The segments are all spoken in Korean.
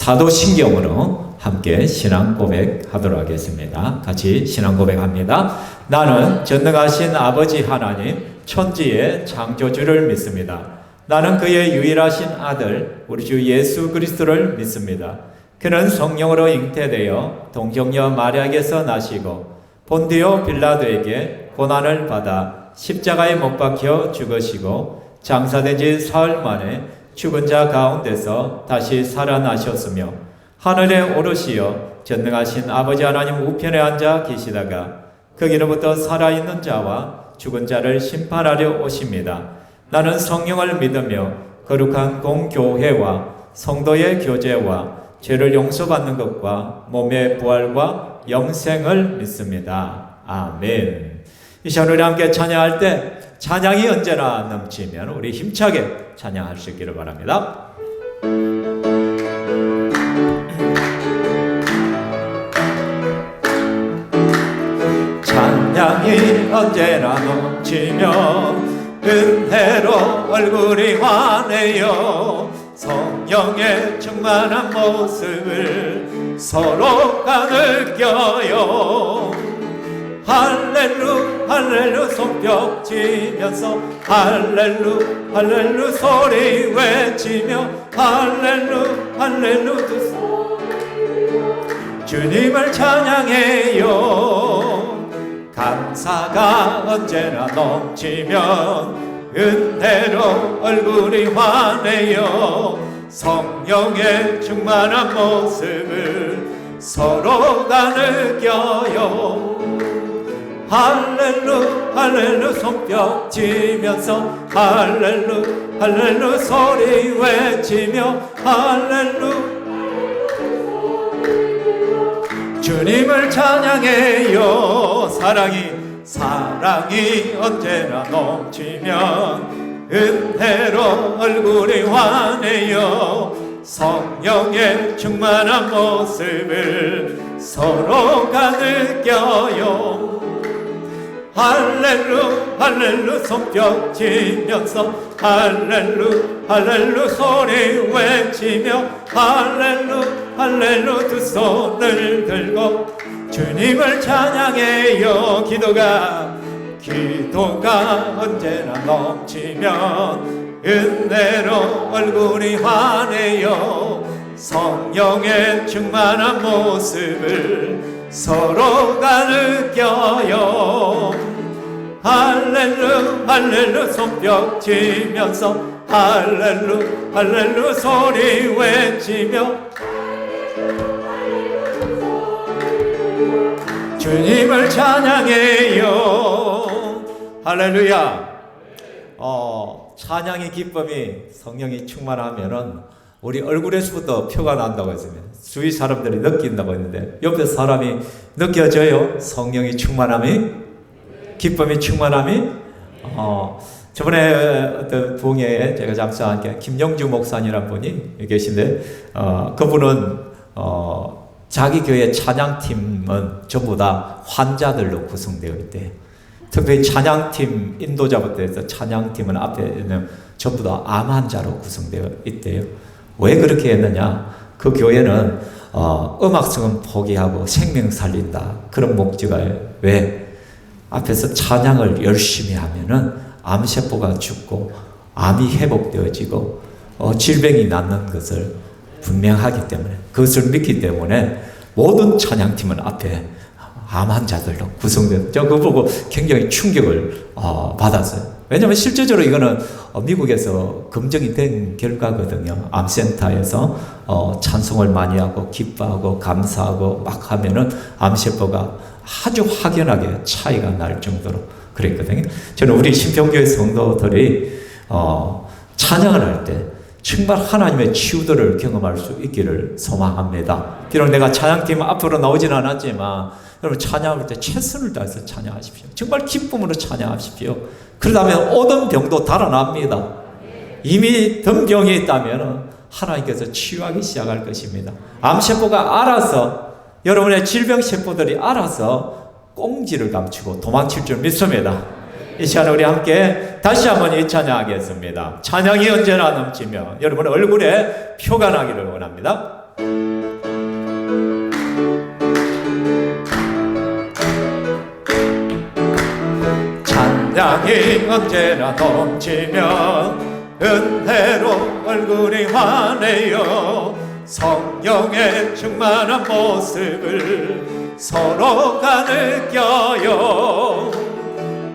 사도신경으로 함께 신앙 고백하도록 하겠습니다. 같이 신앙 고백합니다. 나는 전능하신 아버지 하나님 천지의 창조주를 믿습니다. 나는 그의 유일하신 아들 우리 주 예수 그리스도를 믿습니다. 그는 성령으로 잉태되어 동정녀 마리아에게서 나시고 본디오 빌라도에게 고난을 받아 십자가에 못 박혀 죽으시고 장사된 지 사흘 만에 죽은 자 가운데서 다시 살아나셨으며 하늘에 오르시어 전능하신 아버지 하나님 우편에 앉아 계시다가 거기로부터 살아있는 자와 죽은 자를 심판하려 오십니다. 나는 성령을 믿으며 거룩한 공교회와 성도의 교제와 죄를 용서받는 것과 몸의 부활과 영생을 믿습니다. 아멘. 이 시간 우리 함께 찬양할 때 찬양이 언제나 넘치면 우리 힘차게 찬양할 수 있기를 바랍니다. 찬양이 언제나 넘치면 은혜로 얼굴이 환해요. 성령의 충만한 모습을 서로가 느껴요. 할렐루 할렐루 손뼉 치면서 할렐루 할렐루 소리 외치며 할렐루 할렐루 두 주님을 찬양해요. 감사가 언제나 넘치면 은혜로 얼굴이 환해요. 성령의 충만한 모습을 서로가 느껴요. 할렐루 할렐루 손뼉 치면서 할렐루 할렐루 소리 외치며 할렐루 주님을 찬양해요. 사랑이 언제나 넘치면 은혜로 얼굴이 환해요. 성령의 충만한 모습을 서로가 느껴요. 할렐루 할렐루 손뼉 치면서 할렐루 할렐루 소리 외치며 할렐루 할렐루 두 손을 들고 주님을 찬양해요. 기도가 언제나 넘치면 은혜로 얼굴이 환해요. 성령의 충만한 모습을 서로가 느껴요. 할렐루 할렐루 손뼉 치면서 할렐루 할렐루 소리 외치며 주님을 찬양해요. 할렐루야. 찬양의 기쁨이 성령이 충만하면은 우리 얼굴에서부터 표가 난다고 했습니다. 주위 사람들이 느낀다고 했는데 옆에 사람이 느껴져요? 성령이 충만함이? 기쁨이 충만함이? 저번에 어떤 부흥회에 제가 작사한 게 김영주 목사님이라는 분이 계신데 그분은 자기 교회 찬양팀은 전부 다 환자들로 구성되어 있대요. 특별히 찬양팀 인도자부터 해서 찬양팀은 앞에는 전부 다 암 환자로 구성되어 있대요. 왜 그렇게 했느냐? 그 교회는 음악성은 포기하고 생명 살린다. 그런 목적이에요. 왜? 앞에서 찬양을 열심히 하면은 암세포가 죽고 암이 회복되어지고 질병이 낫는 것을 분명하기 때문에 그것을 믿기 때문에 모든 찬양팀은 앞에 암 환자들로 구성돼요. 저 그거 보고 굉장히 충격을 받았어요. 왜냐하면 실제적으로 이거는 미국에서 검증이 된 결과거든요. 암센터에서 찬송을 많이 하고 기뻐하고 감사하고 막 하면은 암세포가 아주 확연하게 차이가 날 정도로 그랬거든요. 저는 우리 신평교회 성도들이 찬양을 할 때 정말 하나님의 치유들을 경험할 수 있기를 소망합니다. 비록 내가 찬양팀 앞으로 나오진 않았지만 여러분 찬양할 때 최선을 다해서 찬양하십시오. 정말 기쁨으로 찬양하십시오. 그러다면 오던 병도 달아납니다. 이미 든 병이 있다면 하나님께서 치유하기 시작할 것입니다. 암세포가 알아서 여러분의 질병세포들이 알아서 꽁지를 감추고 도망칠 줄 믿습니다. 이 시간에 우리 함께 다시 한번 이 찬양하겠습니다. 찬양이 언제나 넘치며 여러분 얼굴에 표가 나기를 원합니다. 찬양이 언제나 넘치며 은혜로 얼굴이 환해요. 성령의 충만한 모습을 서로가 느껴요.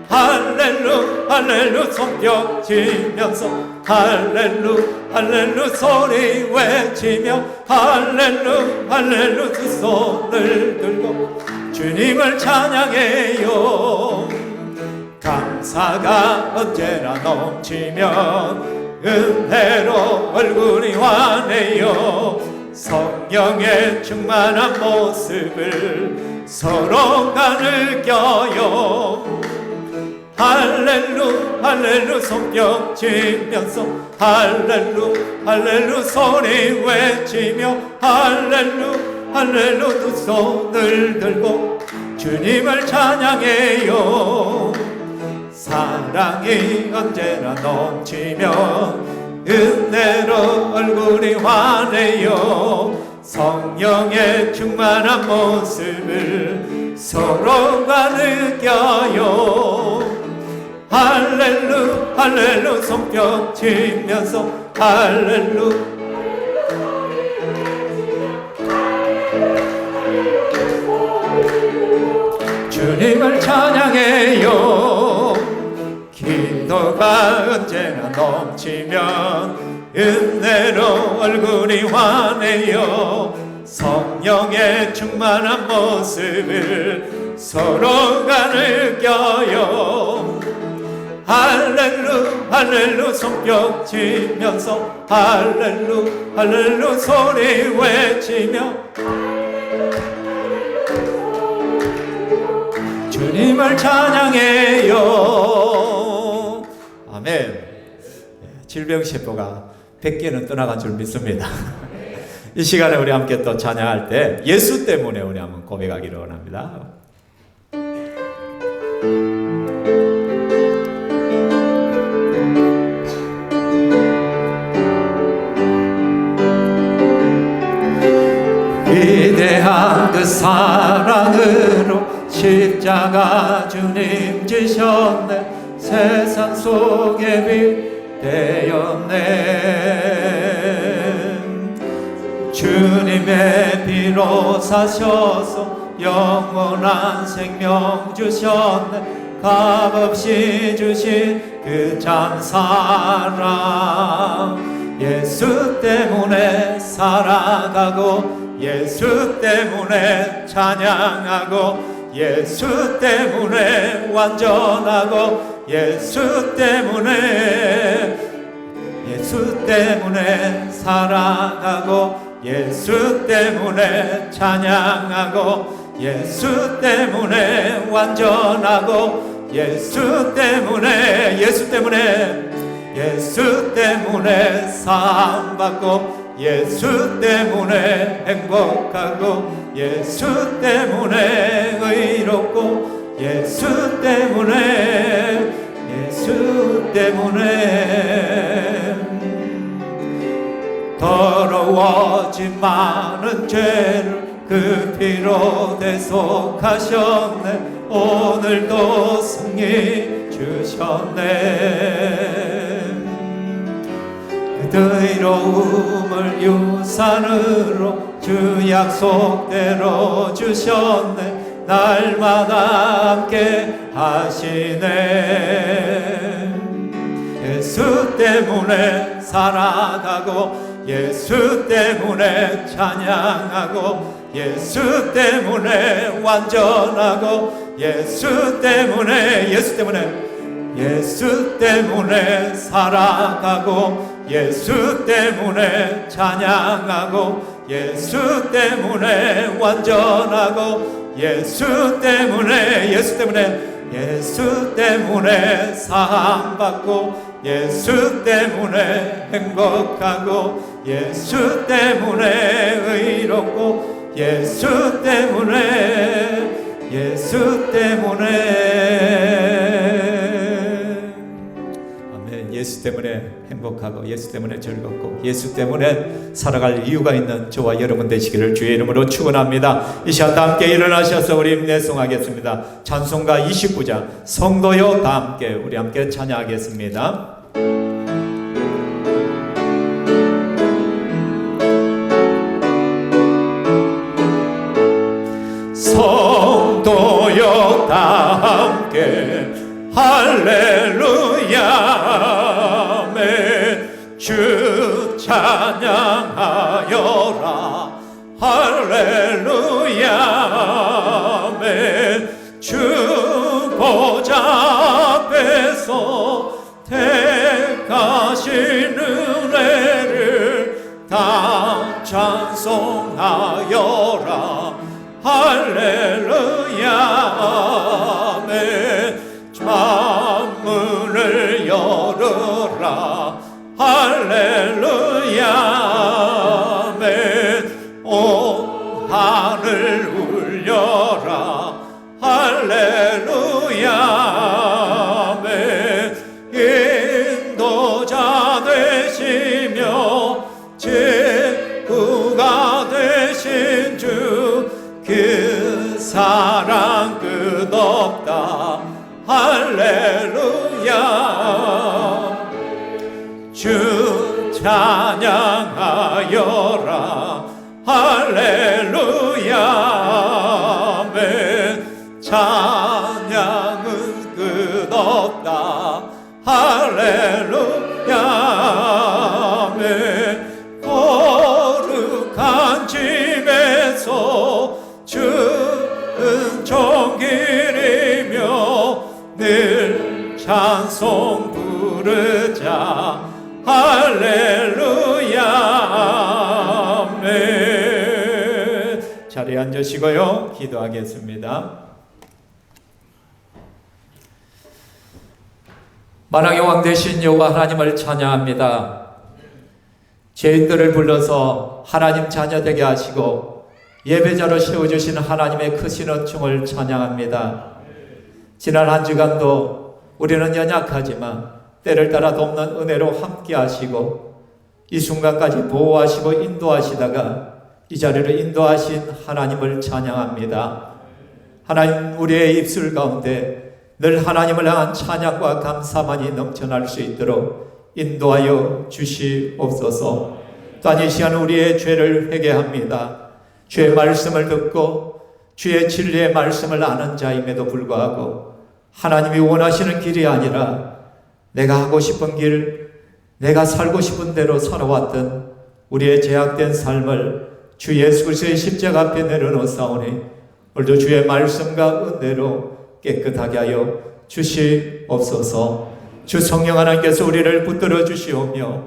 할렐루 할렐루 손뼉 치면서 할렐루 할렐루 소리 외치며 할렐루 할렐루 두 손을 들고 주님을 찬양해요. 감사가 언제나 넘치면 은혜로 얼굴이 환해요. 성령의 충만한 모습을 서로가 느껴요. 할렐루 할렐루 손뼉 치면서 할렐루 할렐루 소리 외치며 할렐루 할렐루 두 손을 들고 주님을 찬양해요. 사랑이 언제나 넘치면 은혜로 얼굴이 환해요. 성령의 충만한 모습을 서로가 느껴요. 할렐루 할렐루 손뼉 치면서 할렐루 주님을 찬양해요. 기도가 언제나 넘치면 은혜로 얼굴이 환해요. 성령의 충만한 모습을 서로가 느껴요. 할렐루 할렐루 손뼉 치면서 할렐루 할렐루 소리 외치며 주님을 찬양해요. 아멘. 질병세포가 100개는 떠나간 줄 믿습니다. 이 시간에 우리 함께 또 찬양할 때 예수 때문에 우리 한번 고백하기를 원합니다. 위대한 그 사랑으로 십자가 주님 지셨네. 세상 속에 빛 되었네. 주님의 피로 사셔서 영원한 생명 주셨네. 값없이 주신 그 참 사랑. 예수 때문에 살아가고 예수 때문에 찬양하고 예수 때문에 완전하고 예수 때문에 살아가고 예수 때문에 찬양하고 예수 때문에 완전하고 예수 때문에 사랑받고 예수 때문에 행복하고 예수 때문에 의롭고 예수 때문에 더러워진 많은 죄를 그 피로 대속하셨네. 오늘도 승리 주셨네. 그 의로움을 유산으로 주 약속대로 주셨네. 날마다 함께 하시네. 예수 때문에 살아가고 예수 때문에 찬양하고 예수 때문에 완전하고 예수 때문에 살아가고 예수 때문에 찬양하고 예수 때문에 완전하고 예수 때문에 사랑받고 예수 때문에 행복하고 예수 때문에 의롭고 예수 때문에 아멘. 예수 때문에 행복하고 예수 때문에 즐겁고 예수 때문에 살아갈 이유가 있는 저와 여러분 되시기를 주의 이름으로 축원합니다. 이 시간 다 함께 일어나셔서 우리 냈송하겠습니다. 찬송가 29장 성도여 다 함께 우리 함께 찬양하겠습니다. 성도여 다 함께 할렐루야 주 찬양하여라 할렐루야 주 보좌 앞에서 택하신 은혜를 다 찬송하여라 할렐루야 만문을 열어라 할렐루야 온 하늘 울려라 할렐루야 인도자 되시며 제구가 되신 주 그 사랑 끝없다 할렐루야 주 찬양하여라 할렐루야 찬양은 끝없다 할렐루야 거룩한 집에서 주는 종길이며 늘 찬송 부르자 할렐루야 아멘. 자리에 앉으시고요 기도하겠습니다. 만왕의 왕 되신 여호와 하나님을 찬양합니다. 죄인들을 불러서 하나님 자녀 되게 하시고 예배자로 세워주신 하나님의 크신 은총을 찬양합니다. 지난 한 주간도 우리는 연약하지만 때를 따라 돕는 은혜로 함께 하시고 이 순간까지 보호하시고 인도하시다가 이 자리를 인도하신 하나님을 찬양합니다. 하나님 우리의 입술 가운데 늘 하나님을 향한 찬양과 감사만이 넘쳐날 수 있도록 인도하여 주시옵소서. 또한 이 시간 우리의 죄를 회개합니다. 주의 말씀을 듣고 주의 진리의 말씀을 아는 자임에도 불구하고 하나님이 원하시는 길이 아니라 내가 하고 싶은 길, 내가 살고 싶은 대로 살아왔던 우리의 제약된 삶을 주 예수 그리스도의 십자가 앞에 내려놓사오니 오늘도 주의 말씀과 은혜로 깨끗하게 하여 주시옵소서. 주 성령 하나님께서 우리를 붙들어 주시오며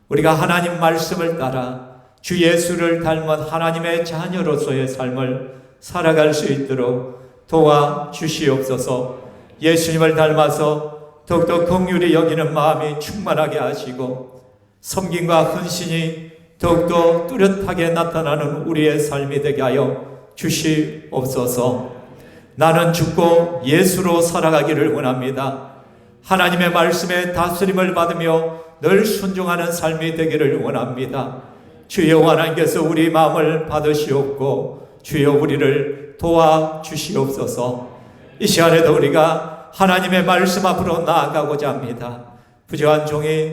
우리가 하나님 말씀을 따라 주 예수를 닮은 하나님의 자녀로서의 삶을 살아갈 수 있도록 도와주시옵소서. 예수님을 닮아서 더욱더 긍휼히 여기는 마음이 충만하게 하시고 섬김과 헌신이 더욱더 뚜렷하게 나타나는 우리의 삶이 되게 하여 주시옵소서. 나는 죽고 예수로 살아가기를 원합니다. 하나님의 말씀에 다스림을 받으며 늘 순종하는 삶이 되기를 원합니다. 주여 하나님께서 우리 마음을 받으시옵고 주여 우리를 도와주시옵소서. 이 시간에도 우리가 하나님의 말씀 앞으로 나아가고자 합니다. 부족한 종이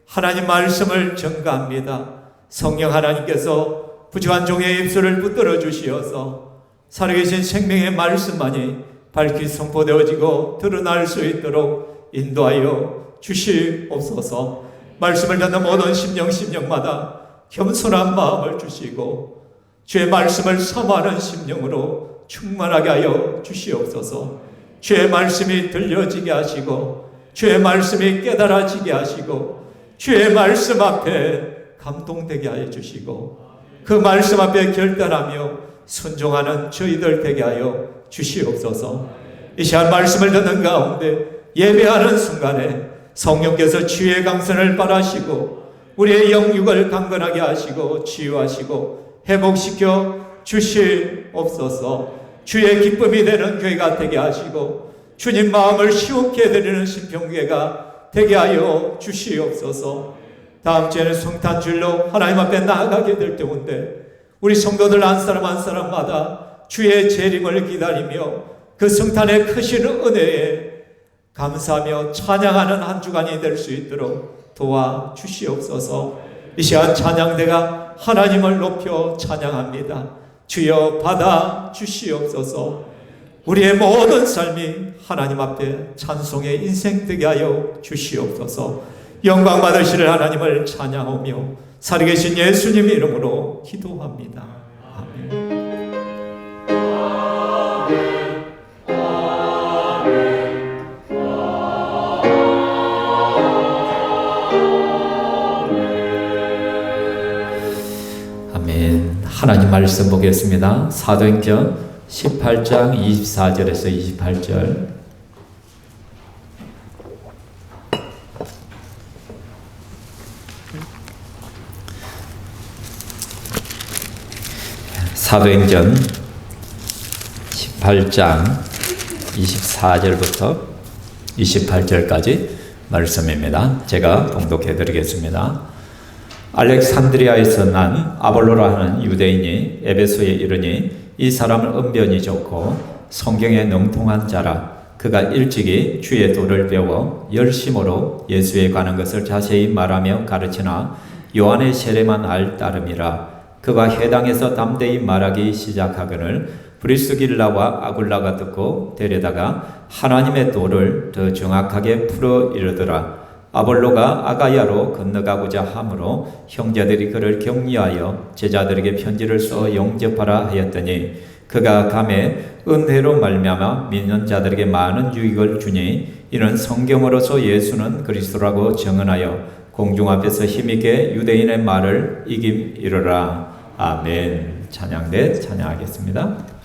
하나님 말씀을 전가합니다. 성령 하나님께서 부족한 종의 입술을 붙들어 주시어서 살아계신 생명의 말씀만이 밝히 선포되어지고 드러날 수 있도록 인도하여 주시옵소서. 말씀을 듣는 모든 심령마다 겸손한 마음을 주시고 주의 말씀을 사모하는 심령으로 충만하게 하여 주시옵소서. 주의 말씀이 들려지게 하시고 주의 말씀이 깨달아지게 하시고 주의 말씀 앞에 감동되게 하여 주시고 그 말씀 앞에 결단하며 순종하는 저희들 되게 하여 주시옵소서. 이 시간 말씀을 듣는 가운데 예배하는 순간에 성령께서 치유의 강선을 발하시고 우리의 영육을 강건하게 하시고 치유하시고 회복시켜 주시옵소서. 주의 기쁨이 되는 교회가 되게 하시고 주님 마음을 시원케 해드리는 신평교회가 되게 하여 주시옵소서. 다음 주에는 성탄절로 하나님 앞에 나아가게 될 때인데 우리 성도들 한 사람 한 사람마다 주의 재림을 기다리며 그 성탄의 크신 은혜에 감사하며 찬양하는 한 주간이 될 수 있도록 도와주시옵소서. 이 시간 찬양대가 하나님을 높여 찬양합니다. 주여 받아 주시옵소서. 우리의 모든 삶이 하나님 앞에 찬송의 인생 되게 하여 주시옵소서. 영광 받으실 하나님을 찬양하며 살아계신 예수님 이름으로 기도합니다. 아멘. 하나님 말씀 보겠습니다. 사도행전 18장 24절에서 28절. 사도행전 18장 24절부터 28절까지 말씀입니다. 제가 봉독해 드리겠습니다. 알렉산드리아에서 난 아볼로라 하는 유대인이 에베소에 이르니 이 사람은 언변이 좋고 성경에 능통한 자라. 그가 일찍이 주의 도를 배워 열심으로 예수에 관한 것을 자세히 말하며 가르치나 요한의 세례만 알 따름이라. 그가 회당에서 담대히 말하기 시작하거늘 브리스길라와 아굴라가 듣고 데려다가 하나님의 도를 더 정확하게 풀어 이르더라. 아볼로가 아가야로 건너가고자 하므로 형제들이 그를 격려하여 제자들에게 편지를 써 영접하라 하였더니 그가 감에 은혜로 말미암아 믿는 자들에게 많은 유익을 주니 이는 성경으로서 예수는 그리스도라고 증언하여 공중 앞에서 힘있게 유대인의 말을 이김이르라. 아멘. 찬양대 찬양하겠습니다.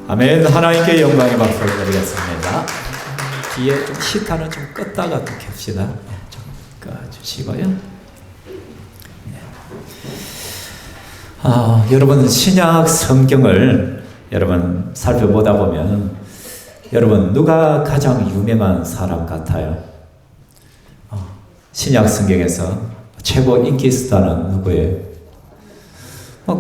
아멘. 하나님께 영광의 박수를 드리겠습니다. 뒤에 좀 시타는 좀 껐다가 또 켭시다. 좀 꺼주시고요. 여러분 신약 성경을 여러분 살펴보다 보면 여러분 누가 가장 유명한 사람 같아요? 신약 성경에서 최고 인기 스타는 누구예요?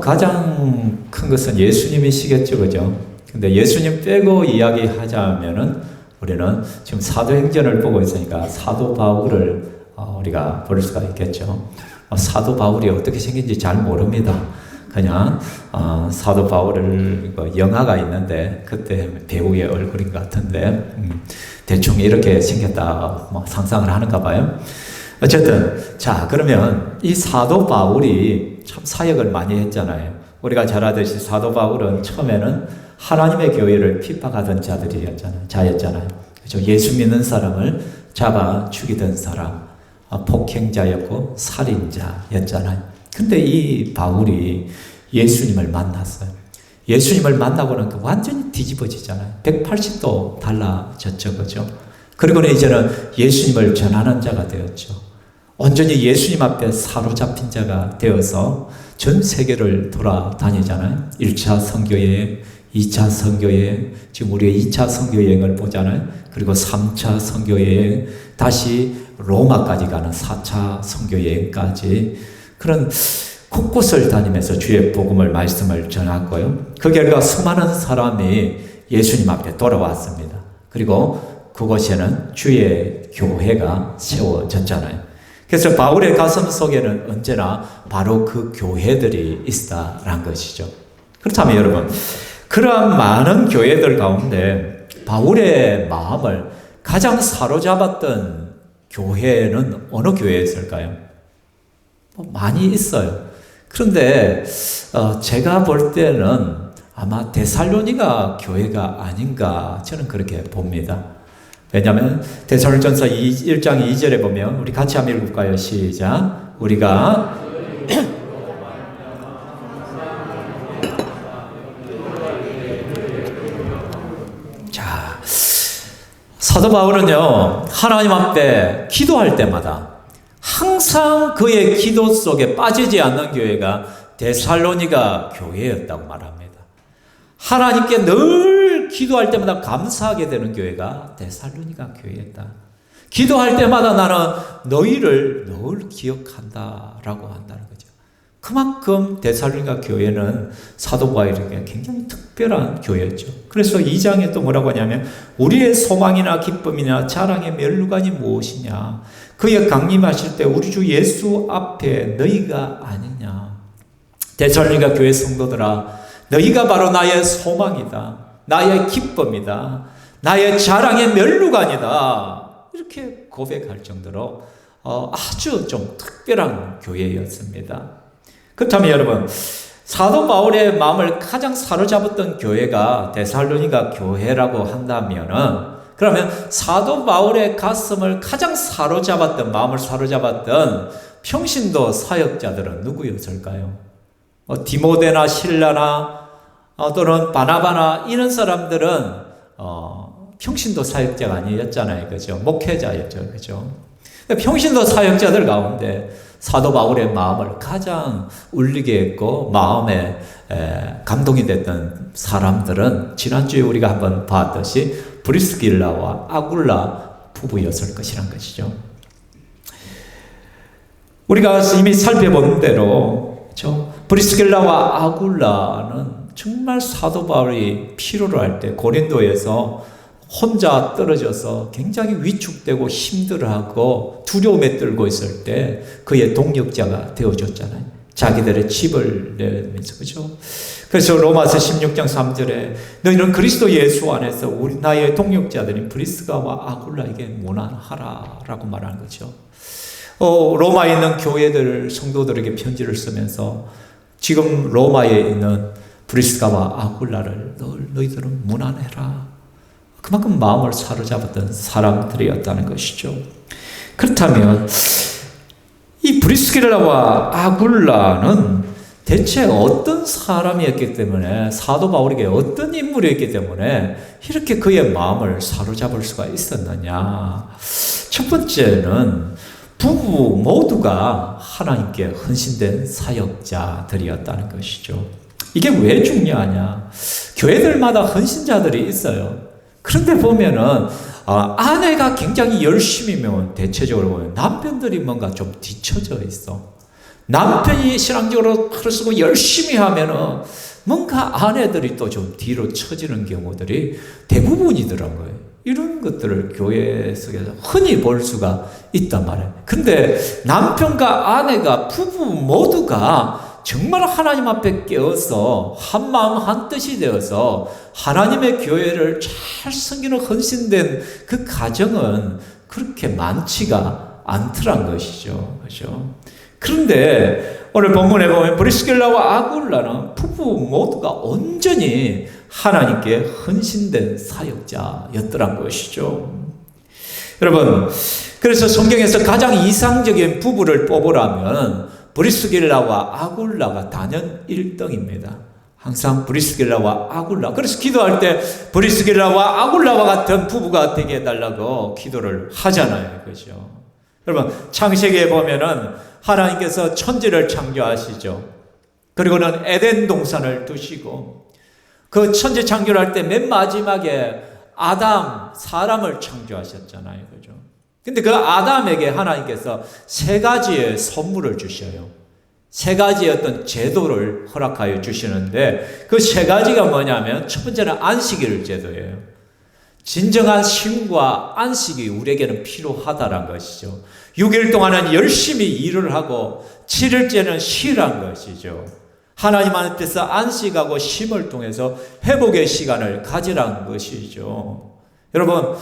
가장 큰 것은 예수님이시겠죠, 그죠? 근데 예수님 빼고 이야기하자면은 우리는 지금 사도행전을 보고 있으니까 사도 바울을 우리가 볼 수가 있겠죠. 사도 바울이 어떻게 생긴지 잘 모릅니다. 그냥 사도 바울을 영화가 있는데 그때 배우의 얼굴인 것 같은데 대충 이렇게 생겼다 상상을 하는가 봐요. 어쨌든 자 그러면 이 사도 바울이 참 사역을 많이 했잖아요. 우리가 잘 아듯이 사도 바울은 처음에는 하나님의 교회를 핍박하던 자였잖아요. 그렇죠? 예수 믿는 사람을 잡아 죽이던 사람, 폭행자였고 살인자였잖아요. 근데 이 바울이 예수님을 만났어요. 예수님을 만나고는 완전히 뒤집어지잖아요. 180도 달라졌죠, 그죠? 그리고는 이제는 예수님을 전하는 자가 되었죠. 온전히 예수님 앞에 사로잡힌 자가 되어서 전 세계를 돌아다니잖아요. 1차 선교여행, 2차 선교여행, 지금 우리가 2차 선교여행을 보잖아요. 그리고 3차 선교여행, 다시 로마까지 가는 4차 선교여행까지 그런 곳곳을 다니면서 주의 복음을 말씀을 전하고요. 그 결과 수많은 사람이 예수님 앞에 돌아왔습니다. 그리고 그곳에는 주의 교회가 세워졌잖아요. 그래서 바울의 가슴 속에는 언제나 바로 그 교회들이 있다라는 것이죠. 그렇다면 여러분, 그러한 많은 교회들 가운데 바울의 마음을 가장 사로잡았던 교회는 어느 교회였을까요? 많이 있어요. 그런데 제가 볼 때는 아마 데살로니가 교회가 아닌가 저는 그렇게 봅니다. 왜냐하면 데살로니전서 1장 2절에 보면 우리 같이 한번 읽을까요? 시작. 우리가 자 사도 바울은요 하나님 앞에 기도할 때마다 항상 그의 기도 속에 빠지지 않는 교회가 데살로니가 교회였다고 말합니다. 하나님께 늘 기도할 때마다 감사하게 되는 교회가 데살로니가 교회였다. 기도할 때마다 나는 너희를 늘 기억한다라고 한다는 거죠. 그만큼 데살로니가 교회는 사도 바울에게 굉장히 특별한 교회였죠. 그래서 2장에 또 뭐라고 하냐면 우리의 소망이나 기쁨이나 자랑의 면류관이 무엇이냐. 그의 강림하실 때 우리 주 예수 앞에 너희가 아니냐. 데살로니가 교회 성도들아 너희가 바로 나의 소망이다. 나의 기쁨이다. 나의 자랑의 면류관이다. 이렇게 고백할 정도로 아주 좀 특별한 교회였습니다. 그렇다면 여러분 사도 바울의 마음을 가장 사로잡았던 교회가 데살로니가 교회라고 한다면은 그러면 사도 바울의 가슴을 가장 사로잡았던 마음을 사로잡았던 평신도 사역자들은 누구였을까요? 디모데나 실라나 또는 바나바나 이런 사람들은 평신도 사역자가 아니었잖아요. 그죠? 목회자였죠. 그죠? 평신도 사역자들 가운데 사도 바울의 마음을 가장 울리게 했고 마음에 감동이 됐던 사람들은 지난주에 우리가 한번 봤듯이 브리스길라와 아굴라 부부였을 것이란 것이죠. 우리가 이미 살펴본 대로 브리스길라와 아굴라는 정말 사도 바울이 필요로 할 때 고린도에서 혼자 떨어져서 굉장히 위축되고 힘들어하고 두려움에 떨고 있을 때 그의 동력자가 되어줬잖아요. 자기들의 집을 내면서 그죠? 그래서 로마서 16장 3절에 너희는 그리스도 예수 안에서 우리 나의 동력자들인 브리스가와 아굴라에게 문안하라 라고 말하는 거죠. 로마에 있는 교회들 성도들에게 편지를 쓰면서 지금 로마에 있는 브리스가와 아굴라를 너희들은 문안해라. 그만큼 마음을 사로잡았던 사람들이었다는 것이죠. 그렇다면 이 브리스길라와 아굴라는 대체 어떤 사람이었기 때문에, 사도 바울에게 어떤 인물이었기 때문에 이렇게 그의 마음을 사로잡을 수가 있었느냐. 첫 번째는 부부 모두가 하나님께 헌신된 사역자들이었다는 것이죠. 이게 왜 중요하냐? 교회들마다 헌신자들이 있어요. 그런데 보면은 아내가 굉장히 열심히면 대체적으로 보면 남편들이 뭔가 좀 뒤처져 있어. 남편이 신앙적으로 글을 쓰고 열심히 하면은 뭔가 아내들이 또 좀 뒤로 처지는 경우들이 대부분이더라고요. 이런 것들을 교회 속에서 흔히 볼 수가 있단 말이에요. 근데 남편과 아내가, 부부 모두가 정말 하나님 앞에 깨어서 한 마음 한 뜻이 되어서 하나님의 교회를 잘 섬기는 헌신된 그 가정은 그렇게 많지가 않더란 것이죠. 그렇죠? 그런데 오늘 본문에 보면 브리스길라와 아굴라는 부부 모두가 온전히 하나님께 헌신된 사역자였더란 것이죠. 여러분, 그래서 성경에서 가장 이상적인 부부를 뽑으라면 브리스길라와 아굴라가 단연 1등입니다. 항상 브리스길라와 아굴라. 그래서 기도할 때 브리스길라와 아굴라와 같은 부부가 되게 해달라고 기도를 하잖아요. 그죠? 여러분, 창세기에 보면은 하나님께서 천지를 창조하시죠. 그리고는 에덴 동산을 두시고 그 천지 창조를 할 때 맨 마지막에 아담, 사람을 창조하셨잖아요. 그죠? 근데 그 아담에게 하나님께서 세 가지의 선물을 주셔요. 세 가지의 어떤 제도를 허락하여 주시는데 그 세 가지가 뭐냐면 첫 번째는 안식일 제도예요. 진정한 쉼과 안식이 우리에게는 필요하다는 것이죠. 6일 동안은 열심히 일을 하고 7일째는 쉬란 것이죠. 하나님 앞에서 안식하고 쉼을 통해서 회복의 시간을 가지라는 것이죠. 여러분,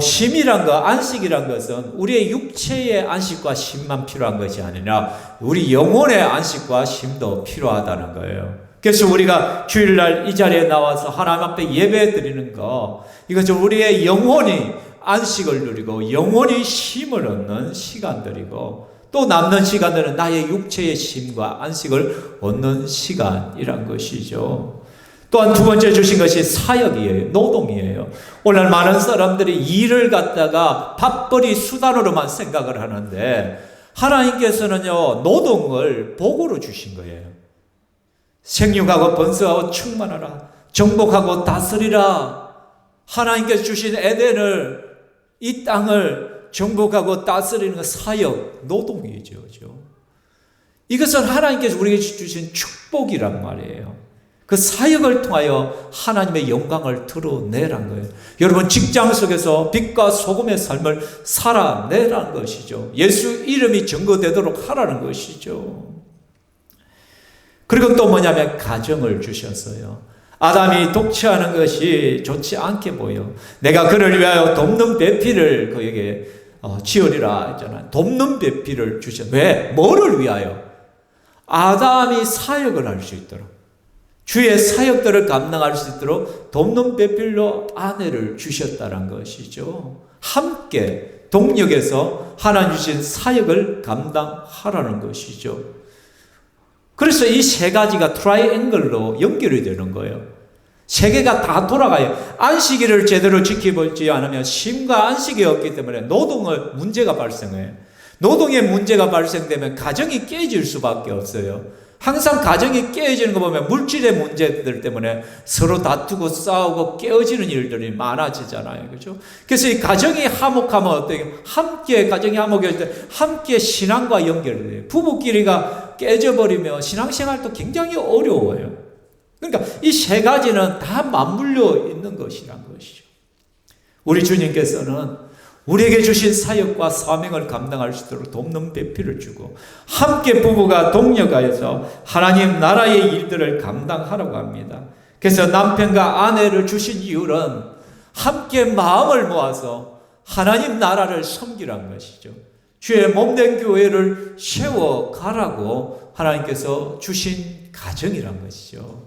쉼이란 것, 안식이란 것은 우리의 육체의 안식과 쉼만 필요한 것이 아니라 우리 영혼의 안식과 쉼도 필요하다는 거예요. 그래서 우리가 주일날 이 자리에 나와서 하나님 앞에 예배 드리는 거, 이것은 우리의 영혼이 안식을 누리고 영혼이 쉼을 얻는 시간들이고 또 남는 시간들은 나의 육체의 쉼과 안식을 얻는 시간이란 것이죠. 또한 두 번째 주신 것이 사역이에요. 노동이에요. 오늘 많은 사람들이 일을 갖다가 밥벌이 수단으로만 생각을 하는데 하나님께서는요, 노동을 복으로 주신 거예요. 생육하고 번성하고 충만하라. 정복하고 다스리라. 하나님께서 주신 에덴을, 이 땅을 정복하고 다스리는 사역, 노동이죠. 이것은 하나님께서 우리에게 주신 축복이란 말이에요. 그 사역을 통하여 하나님의 영광을 드러내란 거예요. 여러분, 직장 속에서 빛과 소금의 삶을 살아내라는 것이죠. 예수 이름이 증거되도록 하라는 것이죠. 그리고 또 뭐냐면 가정을 주셨어요. 아담이 독취하는 것이 좋지 않게 보여. 내가 그를 위하여 돕는 배필을 그에게 지으리라 했잖아요. 돕는 배필을 주셨어요. 왜? 뭐를 위하여? 아담이 사역을 할 수 있도록, 주의 사역들을 감당할 수 있도록 돕는 배필로 아내를 주셨다는 것이죠. 함께 동력에서 하나님 주신 사역을 감당하라는 것이죠. 그래서 이 세 가지가 트라이앵글로 연결이 되는 거예요. 세 개가 다 돌아가요. 안식일을 제대로 지켜보지 않으면 쉼과 안식이 없기 때문에 노동의 문제가 발생해요. 노동의 문제가 발생되면 가정이 깨질 수밖에 없어요. 항상 가정이 깨어지는 거 보면 물질의 문제들 때문에 서로 다투고 싸우고 깨어지는 일들이 많아지잖아요. 그렇죠? 그래서 이 가정이 화목하면 어떻게, 함께 가정이 화목해질 때 함께 신앙과 연결돼요. 부부끼리가 깨져버리면 신앙생활도 굉장히 어려워요. 그러니까 이 세 가지는 다 맞물려 있는 것이란 것이죠. 우리 주님께서는 우리에게 주신 사역과 사명을 감당할 수 있도록 돕는 배필을 주고 함께 부부가 동력하여서 하나님 나라의 일들을 감당하라고 합니다. 그래서 남편과 아내를 주신 이유는 함께 마음을 모아서 하나님 나라를 섬기라는 것이죠. 주의 몸된 교회를 세워가라고 하나님께서 주신 가정이란 것이죠.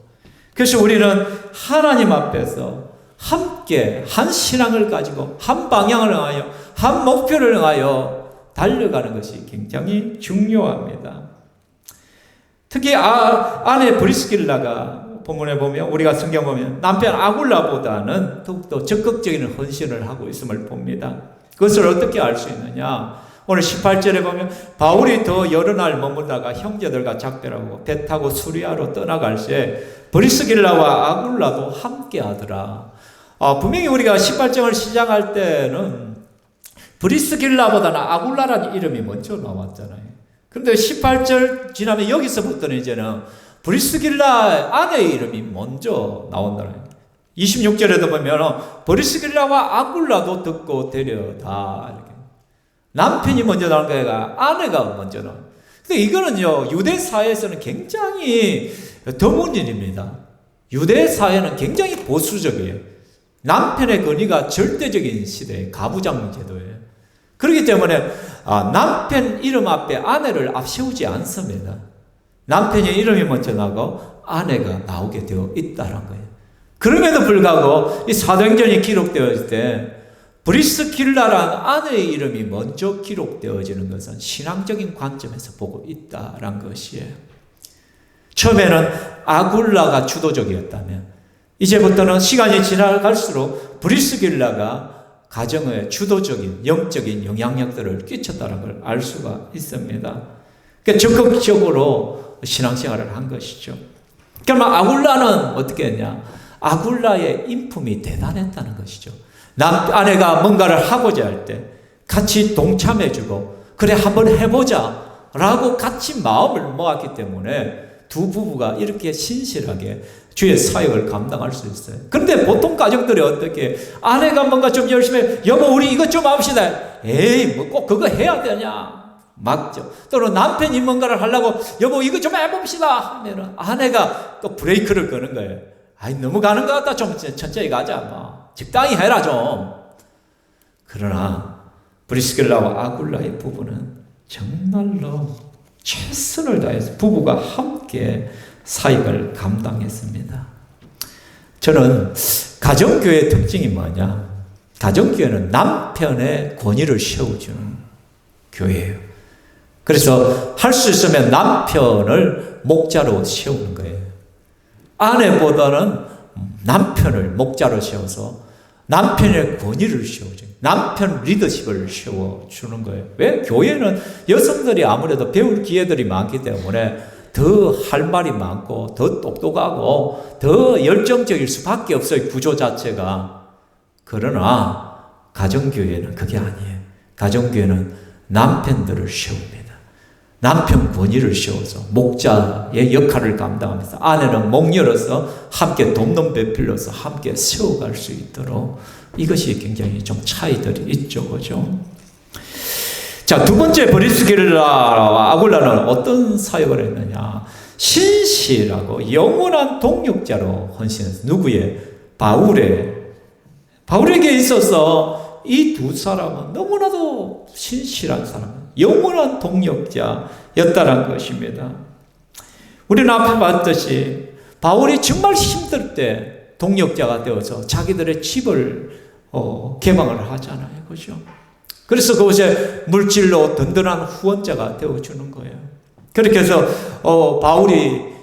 그래서 우리는 하나님 앞에서 함께 한 신앙을 가지고 한 방향을 향하여 한 목표를 향하여 달려가는 것이 굉장히 중요합니다. 특히 아내 브리스길라가 본문에 보면, 우리가 성경 보면 남편 아굴라보다는 더욱더 적극적인 헌신을 하고 있음을 봅니다. 그것을 어떻게 알 수 있느냐? 오늘 18절에 보면 바울이 더 여러 날 머물다가 형제들과 작별하고 배 타고 수리아로 떠나갈 때 브리스길라와 아굴라도 함께 하더라. 분명히 우리가 18장을 시작할 때는 브리스길라보다는 아굴라라는 이름이 먼저 나왔잖아요. 그런데 18절 지나면 여기서부터는 이제는 브리스길라 아내의 이름이 먼저 나온다는 거예요. 26절에도 보면 브리스길라와 아굴라도 듣고 데려다, 이렇게 남편이 먼저 나온 거야, 아내가 먼저 나온. 근데 이거는요, 유대 사회에서는 굉장히 드문 일입니다. 유대 사회는 굉장히 보수적이에요. 남편의 권위가 절대적인 시대의 가부장 제도예요. 그렇기 때문에 남편 이름 앞에 아내를 앞세우지 않습니다. 남편의 이름이 먼저 나고 아내가 나오게 되어 있다는 거예요. 그럼에도 불구하고 이 사도행전이 기록되어질 때 브리스길라라는 아내의 이름이 먼저 기록되어지는 것은 신앙적인 관점에서 보고 있다는 것이에요. 처음에는 아굴라가 주도적이었다면 이제부터는 시간이 지나갈수록 브리스길라가 가정의 주도적인 영적인 영향력들을 끼쳤다는 걸 알 수가 있습니다. 그러니까 적극적으로 신앙생활을 한 것이죠. 그러면 아굴라는 어떻게 했냐? 아굴라의 인품이 대단했다는 것이죠. 아내가 뭔가를 하고자 할 때 같이 동참해주고, 그래 한번 해보자 라고 같이 마음을 모았기 때문에 두 부부가 이렇게 신실하게 주의 사역을 감당할 수 있어요. 그런데 보통 가정들이 어떻게, 아내가 뭔가 좀 열심히 해, 여보 우리 이것 좀 합시다. 에이 뭐 꼭 그거 해야 되냐, 막죠. 또는 남편이 뭔가를 하려고 여보 이거 좀 해봅시다 하면은 아내가 또 브레이크를 거는 거예요. 아이 너무 가는 것 같다, 좀 천천히 가자, 뭐 적당히 해라 좀. 그러나 브리스길라와 아굴라의 부부는 정말로 최선을 다해서 부부가 함께 사역을 감당했습니다. 저는 가정교회의 특징이 뭐냐? 가정교회는 남편의 권위를 세워주는 교회예요. 그래서 할 수 있으면 남편을 목자로 세우는 거예요. 아내보다는 남편을 목자로 세워서 남편의 권위를 세워줘요. 남편 리더십을 세워주는 거예요. 왜? 교회는 여성들이 아무래도 배울 기회들이 많기 때문에 더 할 말이 많고 더 똑똑하고 더 열정적일 수밖에 없어요, 구조 자체가. 그러나 가정교회는 그게 아니에요. 가정교회는 남편들을 세웁니다. 남편 권위를 세워서 목자의 역할을 감당하면서 아내는 목열어서 함께 돕는 배필로서 함께 세워갈 수 있도록, 이것이 굉장히 좀 차이들이 있죠, 그죠? 자, 두 번째 브리스길라와 아굴라는 어떤 사역을 했느냐? 신실하고 영원한 동역자로 헌신했어요. 누구의? 바울에게 있어서 이 두 사람은 너무나도 신실한 사람, 영원한 동역자였다는 것입니다. 우리는 앞에 봤듯이 바울이 정말 힘들 때 동역자가 되어서 자기들의 집을 개방을 하잖아요, 그죠? 그래서 그곳에 물질로 든든한 후원자가 되어주는 거예요. 그렇게 해서 바울이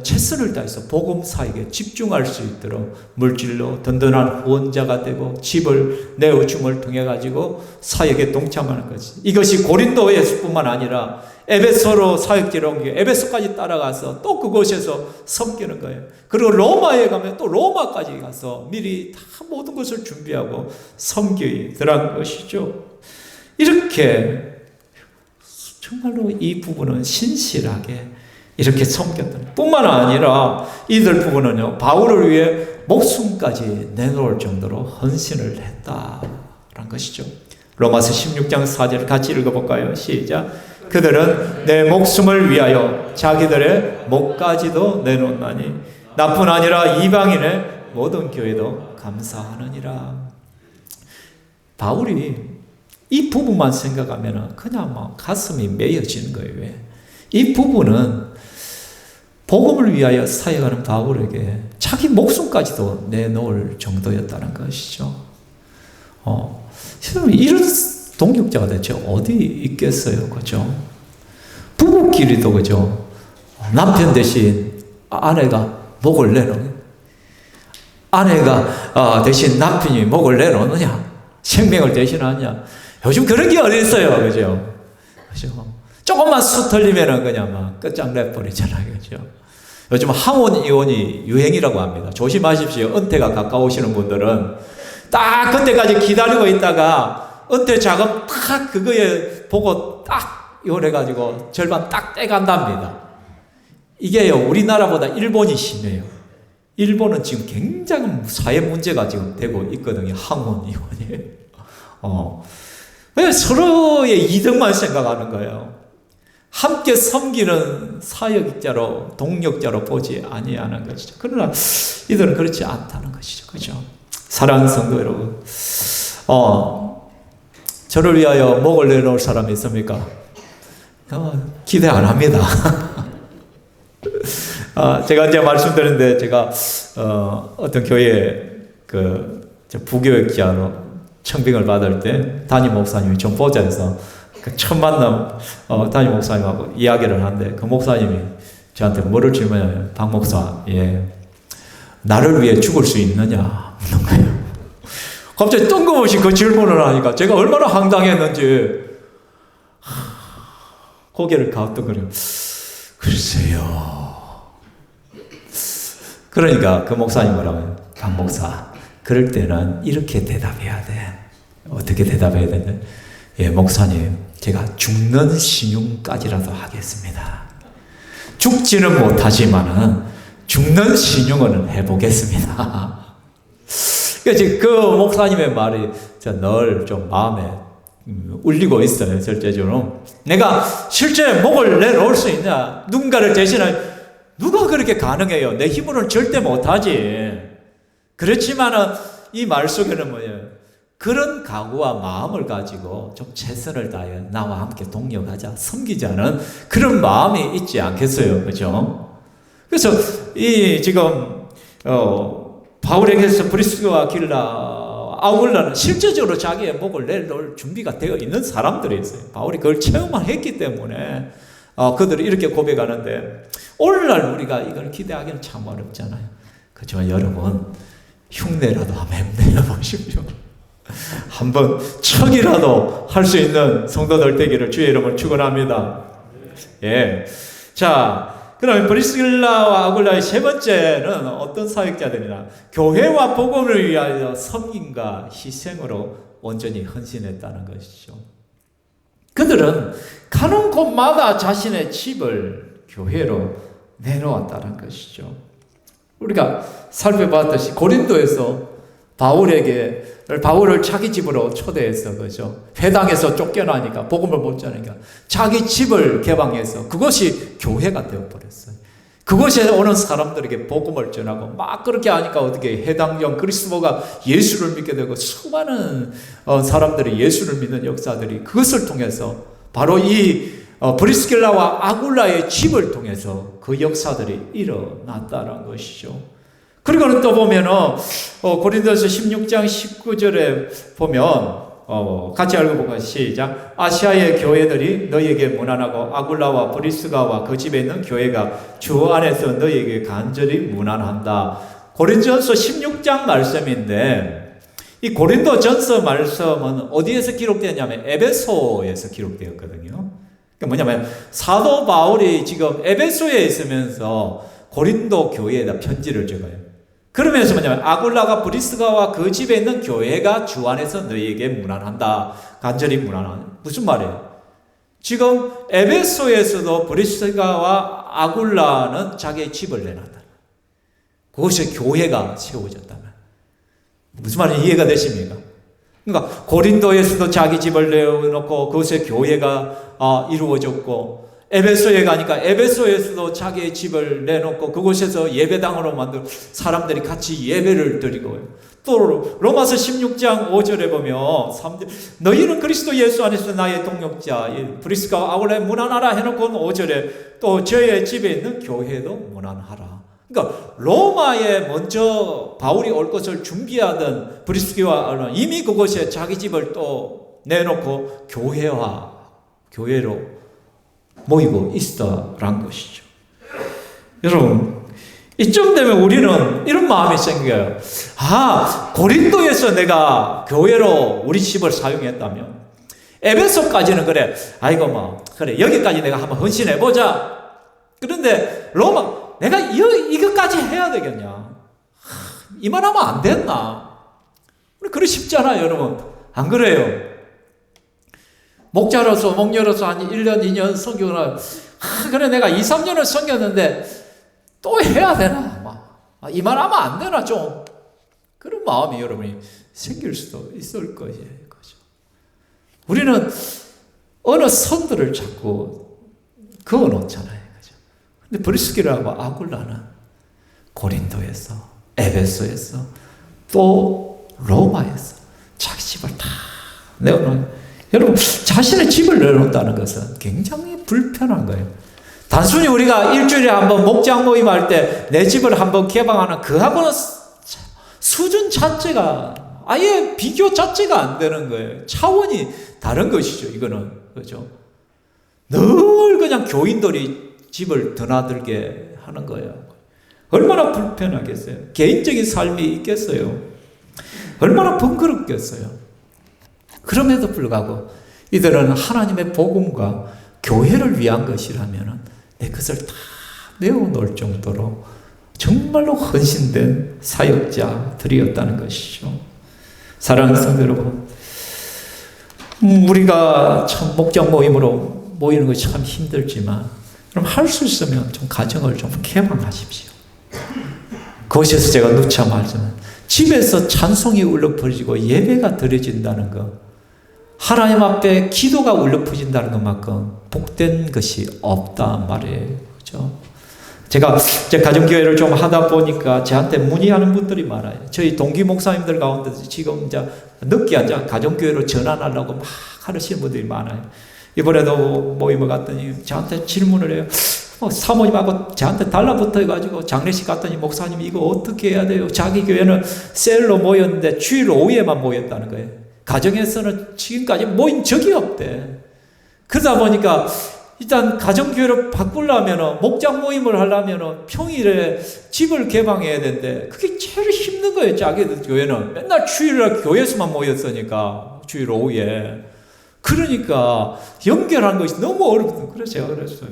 최선을 다해서 복음 사역에 집중할 수 있도록 물질로 든든한 후원자가 되고 집을 내어줌을 통해 가지고 사역에 동참하는 거지. 이것이 고린도에서뿐만 아니라 에베소로 사역지로 옮겨 에베소까지 따라가서 또 그곳에서 섬기는 거예요. 그리고 로마에 가면 또 로마까지 가서 미리 다 모든 것을 준비하고 섬기더란 것이죠. 이렇게 정말로 이 부분은 신실하게 이렇게 섬겼던 뿐만 아니라 이들 부부는요, 바울을 위해 목숨까지 내놓을 정도로 헌신을 했다라는 것이죠. 로마서 16장 4절 같이 읽어볼까요? 시작. 그들은 내 목숨을 위하여 자기들의 목까지도 내놓나니 나뿐 아니라 이방인의 모든 교회도 감사하느니라. 바울이 이 부부만 생각하면 그냥 막 가슴이 메어지는 거예요. 왜? 이 부부는 복음을 위하여 사역하는 바울에게 자기 목숨까지도 내놓을 정도였다는 것이죠. 이런 동역자가 대체 어디 있겠어요, 그죠? 부부끼리도 그죠? 남편 대신 아내가 목을 내놓느냐? 아내가 대신 남편이 목을 내놓느냐? 생명을 대신하냐? 요즘 그런 게 어디 있어요, 그죠? 그죠? 조금만 수틀리면은 그냥 막 끝장내버리잖아요, 그죠? 요즘 항원 이혼이 유행이라고 합니다. 조심하십시오. 은퇴가 가까우시는 분들은 딱 그때까지 기다리고 있다가 은퇴 자금 딱 그거에 보고 딱 이혼해가지고 절반 딱 떼간답니다. 이게요, 우리나라보다 일본이 심해요. 일본은 지금 굉장히 사회 문제가 지금 되고 있거든요. 항원 이혼이에요. 왜 서로의 이득만 생각하는 거예요. 함께 섬기는 사역자로 동력자로 보지 아니하는 것이죠. 그러나 이들은 그렇지 않다는 것이죠. 그죠? 사랑하는 성도 여러분, 저를 위하여 목을 내놓을 사람이 있습니까? 기대 안 합니다. 제가 이제 말씀드렸는데, 제가 어떤 교회에 부교육자로 청빙을 받을 때 담임 목사님이 전보자에서 첫 만남 담임 목사님하고 이야기를 하는데, 그 목사님이 저한테 뭐를 질문하냐면, 박 목사, 나를 위해 죽을 수 있느냐 묻는 거예요. 갑자기 뜬금없이 그 질문을 하니까 제가 얼마나 황당했는지 고개를 가우뚱거려요. 글쎄요. 그러니까 그 목사님 뭐라고요? 박 목사, 그럴 때는 이렇게 대답해야 돼. 어떻게 대답해야 되냐? 목사님, 제가 죽는 신용까지라도 하겠습니다. 죽지는 못하지만은 죽는 신용은 해보겠습니다. 그 목사님의 말이 늘 좀 마음에 울리고 있어요. 실제적으로 내가 실제 목을 내놓을 수 있냐? 누군가를 대신할 누가 그렇게 가능해요? 내 힘으로는 절대 못하지. 그렇지만은 이 말 속에는 뭐예요? 그런 각오와 마음을 가지고 좀 최선을 다해 나와 함께 동력하자, 섬기자는 그런 마음이 있지 않겠어요, 그렇죠? 그래서 이 지금 바울에게서 브리스가와 아길라, 아굴라는 실제적으로 자기의 목을 내놓을 준비가 되어 있는 사람들이 있어요. 바울이 그걸 체험을 했기 때문에 그들이 이렇게 고백하는데, 오늘날 우리가 이걸 기대하기는 참 어렵잖아요. 그렇지만 여러분, 흉내라도 한번 내보십시오. 한번 척이라도 할 수 있는 성도들 되기를 주의 이름으로 축원합니다. 자, 그럼 브리스길라와 아굴라의 세 번째는 어떤 사역자들이나 교회와 복음을 위하여 섬김과 희생으로 온전히 헌신했다는 것이죠. 그들은 가는 곳마다 자신의 집을 교회로 내놓았다는 것이죠. 우리가 살펴봤듯이 고린도에서 바울을 자기 집으로 초대해서, 그죠? 회당에서 쫓겨나니까, 복음을 못 전하니까 자기 집을 개방해서 그것이 교회가 되어버렸어요. 그곳에 오는 사람들에게 복음을 전하고 막 그렇게 하니까 어떻게 해당령 그리스도가 예수를 믿게 되고 수많은 사람들이 예수를 믿는 역사들이 그것을 통해서 바로 이 브리스길라와 아굴라의 집을 통해서 그 역사들이 일어났다는 것이죠. 그리고는 또 보면은 고린도서 16장 19절에 보면 같이 읽어볼까요? 시작. 아시아의 교회들이 너희에게 무난하고 아굴라와 브리스가와 그 집에 있는 교회가 주 안에서 너희에게 간절히 무난한다. 고린도전서 16장 말씀인데, 이 고린도전서 말씀은 어디에서 기록되었냐면 에베소에서 기록되었거든요. 그러니까 뭐냐면 사도 바울이 지금 에베소에 있으면서 고린도 교회에다 편지를 적어요. 그러면서 뭐냐면 아굴라가 브리스가와 그 집에 있는 교회가 주 안에서 너희에게 무난한다. 간절히 무난한. 무슨 말이에요? 지금 에베소에서도 브리스가와 아굴라는 자기의 집을 내놨다. 그것이 교회가 세워졌다면 무슨 말인지 이해가 되십니까? 그러니까 고린도에서도 자기 집을 내어놓고 그것에 교회가 이루어졌고, 에베소에 가니까 에베소에서도 자기의 집을 내놓고 그곳에서 예배당으로 만들고 사람들이 같이 예배를 드리고, 또 로마서 16장 5절에 보면 너희는 그리스도 예수 안에서 나의 동역자 브리스가와 아굴라에 무난하라 해놓고 5절에 또 저의 집에 있는 교회도 무난하라. 그러니까 로마에 먼저 바울이 올 것을 준비하던 브리스가와 아굴라 이미 그곳에 자기 집을 또 내놓고 교회로 모이고 있더란 것이죠. 여러분, 이쯤 되면 우리는 이런 마음이 생겨요. 고린도에서 내가 교회로 우리 집을 사용했다면 에베소까지는 그래, 아이고 그래, 여기까지 내가 한번 헌신해보자. 그런데 로마, 내가 이것까지 해야 되겠냐? 이만하면 안 됐나? 우리 그리 쉽잖아요, 여러분. 안 그래요? 목자로서 한 1년, 2년 섬기거나, 그래, 내가 2, 3년을 섬겼는데 또 해야 되나? 이만하면 안 되나, 좀? 그런 마음이 여러분이 생길 수도 있을 거죠. 우리는 어느 선들을 자꾸 그어놓잖아요. 근데 브리스길하고 아굴라는 고린도에서, 에베소에서, 또 로마에서 자기 집을 다 내어놓은. 여러분, 자신의 집을 내어놓는다는 것은 굉장히 불편한 거예요. 단순히 우리가 일주일에 한번 목장 모임할 때 내 집을 한번 개방하는 그하고는 수준 자체가, 아예 비교 자체가 안 되는 거예요. 차원이 다른 것이죠, 이거는. 그죠? 늘 그냥 교인들이 집을 드나들게 하는 거예요. 얼마나 불편하겠어요? 개인적인 삶이 있겠어요? 얼마나 번거롭겠어요? 그럼에도 불구하고 이들은 하나님의 복음과 교회를 위한 것이라면 내 것을 다 내어놓을 정도로 정말로 헌신된 사역자들이었다는 것이죠. 사랑하는 성도 여러분, 우리가 참 목장 모임으로 모이는 것이 참 힘들지만, 그럼 할 수 있으면 좀 가정을 좀 개방하십시오. 그것에서 제가 누차 말하지만, 집에서 찬송이 울려 퍼지고 예배가 드려진다는 것, 하나님 앞에 기도가 울려 퍼진다는 것만큼 복된 것이 없단 말이에요. 그렇죠? 제가 가정교회를 좀 하다 보니까 저한테 문의하는 분들이 많아요. 저희 동기 목사님들 가운데 지금 이제 늦게 가정교회로 전환하려고 막 하시는 분들이 많아요. 이번에도 모임을 갔더니 저한테 질문을 해요. 사모님하고 저한테 달라붙어 가지고 장례식 갔더니 목사님 이거 어떻게 해야 돼요? 자기 교회는 셀로 모였는데 주일 오후에만 모였다는 거예요. 가정에서는 지금까지 모인 적이 없대. 그러다 보니까 일단 가정교회를 바꾸려면, 목장 모임을 하려면 평일에 집을 개방해야 되는데 그게 제일 힘든 거예요. 자기들 교회는 맨날 주일날 교회에서만 모였으니까, 주일 오후에. 그러니까 연결하는 것이 너무 어렵거든요. 그래서 제가 그랬어요.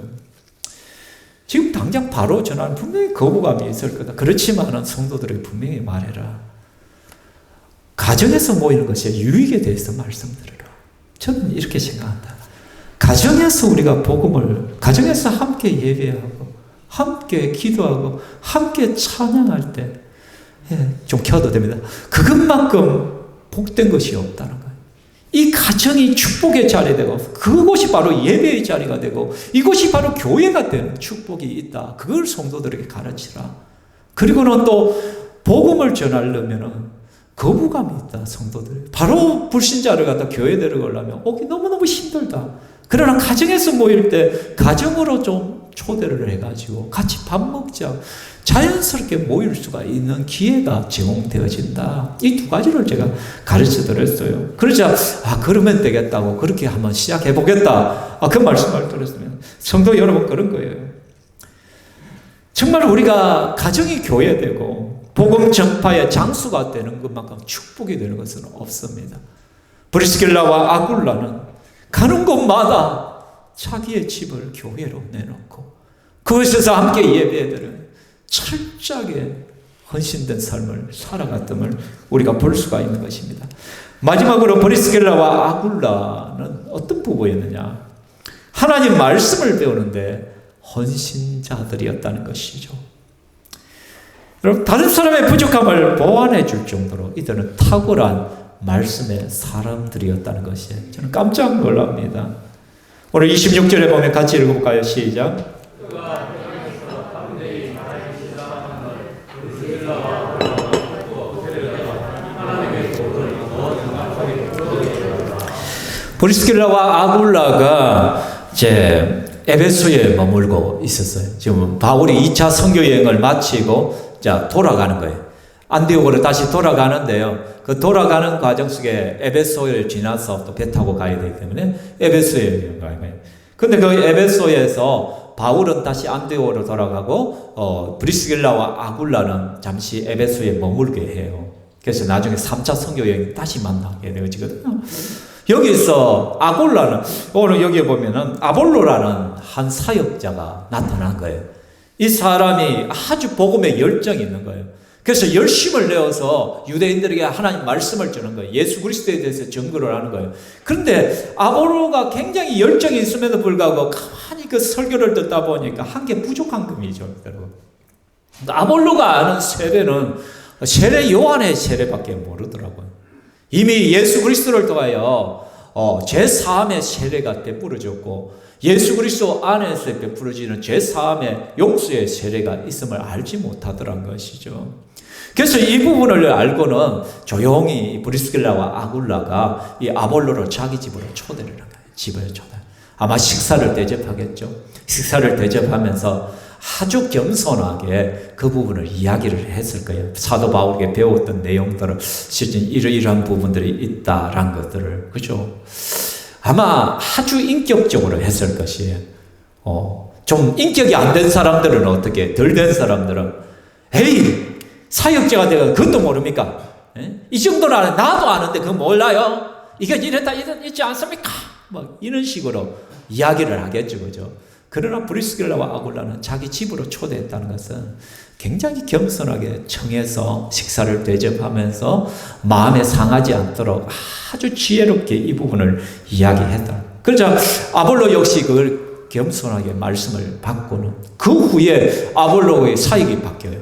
지금 당장 바로 전화는 분명히 거부감이 있을 거다. 그렇지만은 성도들에게 분명히 말해라. 가정에서 모이는 것이 유익에 대해서 말씀드려라. 저는 이렇게 생각한다. 가정에서 우리가 복음을, 가정에서 함께 예배하고, 함께 기도하고, 함께 찬양할 때, 좀 켜도 됩니다. 그것만큼 복된 것이 없다는 거예요. 이 가정이 축복의 자리 되고, 그것이 바로 예배의 자리가 되고, 이것이 바로 교회가 되는 축복이 있다. 그걸 성도들에게 가르치라. 그리고는 또 복음을 전하려면 거부감이 있다, 성도들. 바로 불신자를 갖다 교회 데려가려면 오기 너무너무 힘들다. 그러나 가정에서 모일 때 가정으로 좀 초대를 해가지고 같이 밥 먹자, 자연스럽게 모일 수가 있는 기회가 제공되어진다. 이 두 가지를 제가 가르쳐 드렸어요. 그러자 그러면 되겠다고, 그렇게 한번 시작해 보겠다, 그 말씀을 들었으면 성도 여러분, 그런 거예요. 정말 우리가 가정이 교회되고 복음 전파의 장수가 되는 것만큼 축복이 되는 것은 없습니다. 브리스길라와 아굴라는 가는 곳마다 자기의 집을 교회로 내놓고 그곳에서 함께 예배드리는 철저하게 헌신된 삶을 살아갔음을 우리가 볼 수가 있는 것입니다. 마지막으로 브리스길라와 아굴라는 어떤 부부였느냐? 하나님 말씀을 배우는데 헌신자들이었다는 것이죠. 여러분, 다른 사람의 부족함을 보완해 줄 정도로 이들은 탁월한 말씀의 사람들이었다는 것이 저는 깜짝 놀랍니다. 오늘 26절에 보면 같이 읽어볼까요? 시작. 브리스길라와 아굴라가 이제 에베소에 머물고 있었어요. 지금 바울이 2차 선교 여행을 마치고 자 돌아가는 거예요. 안디옥으로 다시 돌아가는데요. 그 돌아가는 과정 속에 에베소를 지나서 또 배 타고 가야 되기 때문에 에베소에 가는 거예요. 근데 그 에베소에서 바울은 다시 안디오로 돌아가고 브리스길라와 아굴라는 잠시 에베소에 머물게 해요. 그래서 나중에 3차 선교 여행 다시 만나게 되어지거든요. 여기서 아굴라는, 오늘 여기에 보면은 아볼로라는 한 사역자가 나타난 거예요. 이 사람이 아주 복음에 열정이 있는 거예요. 그래서 열심을 내어서 유대인들에게 하나님 말씀을 주는 거예요. 예수 그리스도에 대해서 증거를 하는 거예요. 그런데 아볼로가 굉장히 열정이 있음에도 불구하고 가만히 그 설교를 듣다 보니까 한 게 부족한 금이죠. 아볼로가 아는 세례는 세례 요한의 세례밖에 모르더라고요. 이미 예수 그리스도를 통하여 죄사함의 세례가 베풀어졌고 예수 그리스도 안에서 베풀어지는 죄사함의 용서의 세례가 있음을 알지 못하더란 것이죠. 그래서 이 부분을 알고는 조용히 브리스길라와 아굴라가 이 아볼로를 자기 집으로 초대를 한 거예요. 집에 초대. 아마 식사를 대접하겠죠. 식사를 대접하면서 아주 겸손하게 그 부분을 이야기를 했을 거예요. 사도 바울에게 배웠던 내용들을 실제 이러이러한 부분들이 있다라는 것들을, 그죠? 아마 아주 인격적으로 했을 것이에요. 좀 인격이 안 된 사람들은 어떻게, 덜 된 사람들은 에이 사역자가 내가 그것도 모릅니까? 이 정도는 아는, 나도 아는데 그거 몰라요? 이게 이랬다 있지 않습니까? 뭐 이런 식으로 이야기를 하겠죠, 그죠? 그러나 브리스길라와 아굴라는 자기 집으로 초대했다는 것은 굉장히 겸손하게 청해서 식사를 대접하면서 마음에 상하지 않도록 아주 지혜롭게 이 부분을 이야기했다. 그러자 아볼로 역시 그걸 겸손하게 말씀을 받고는 그 후에 아볼로의 사역이 바뀌어요.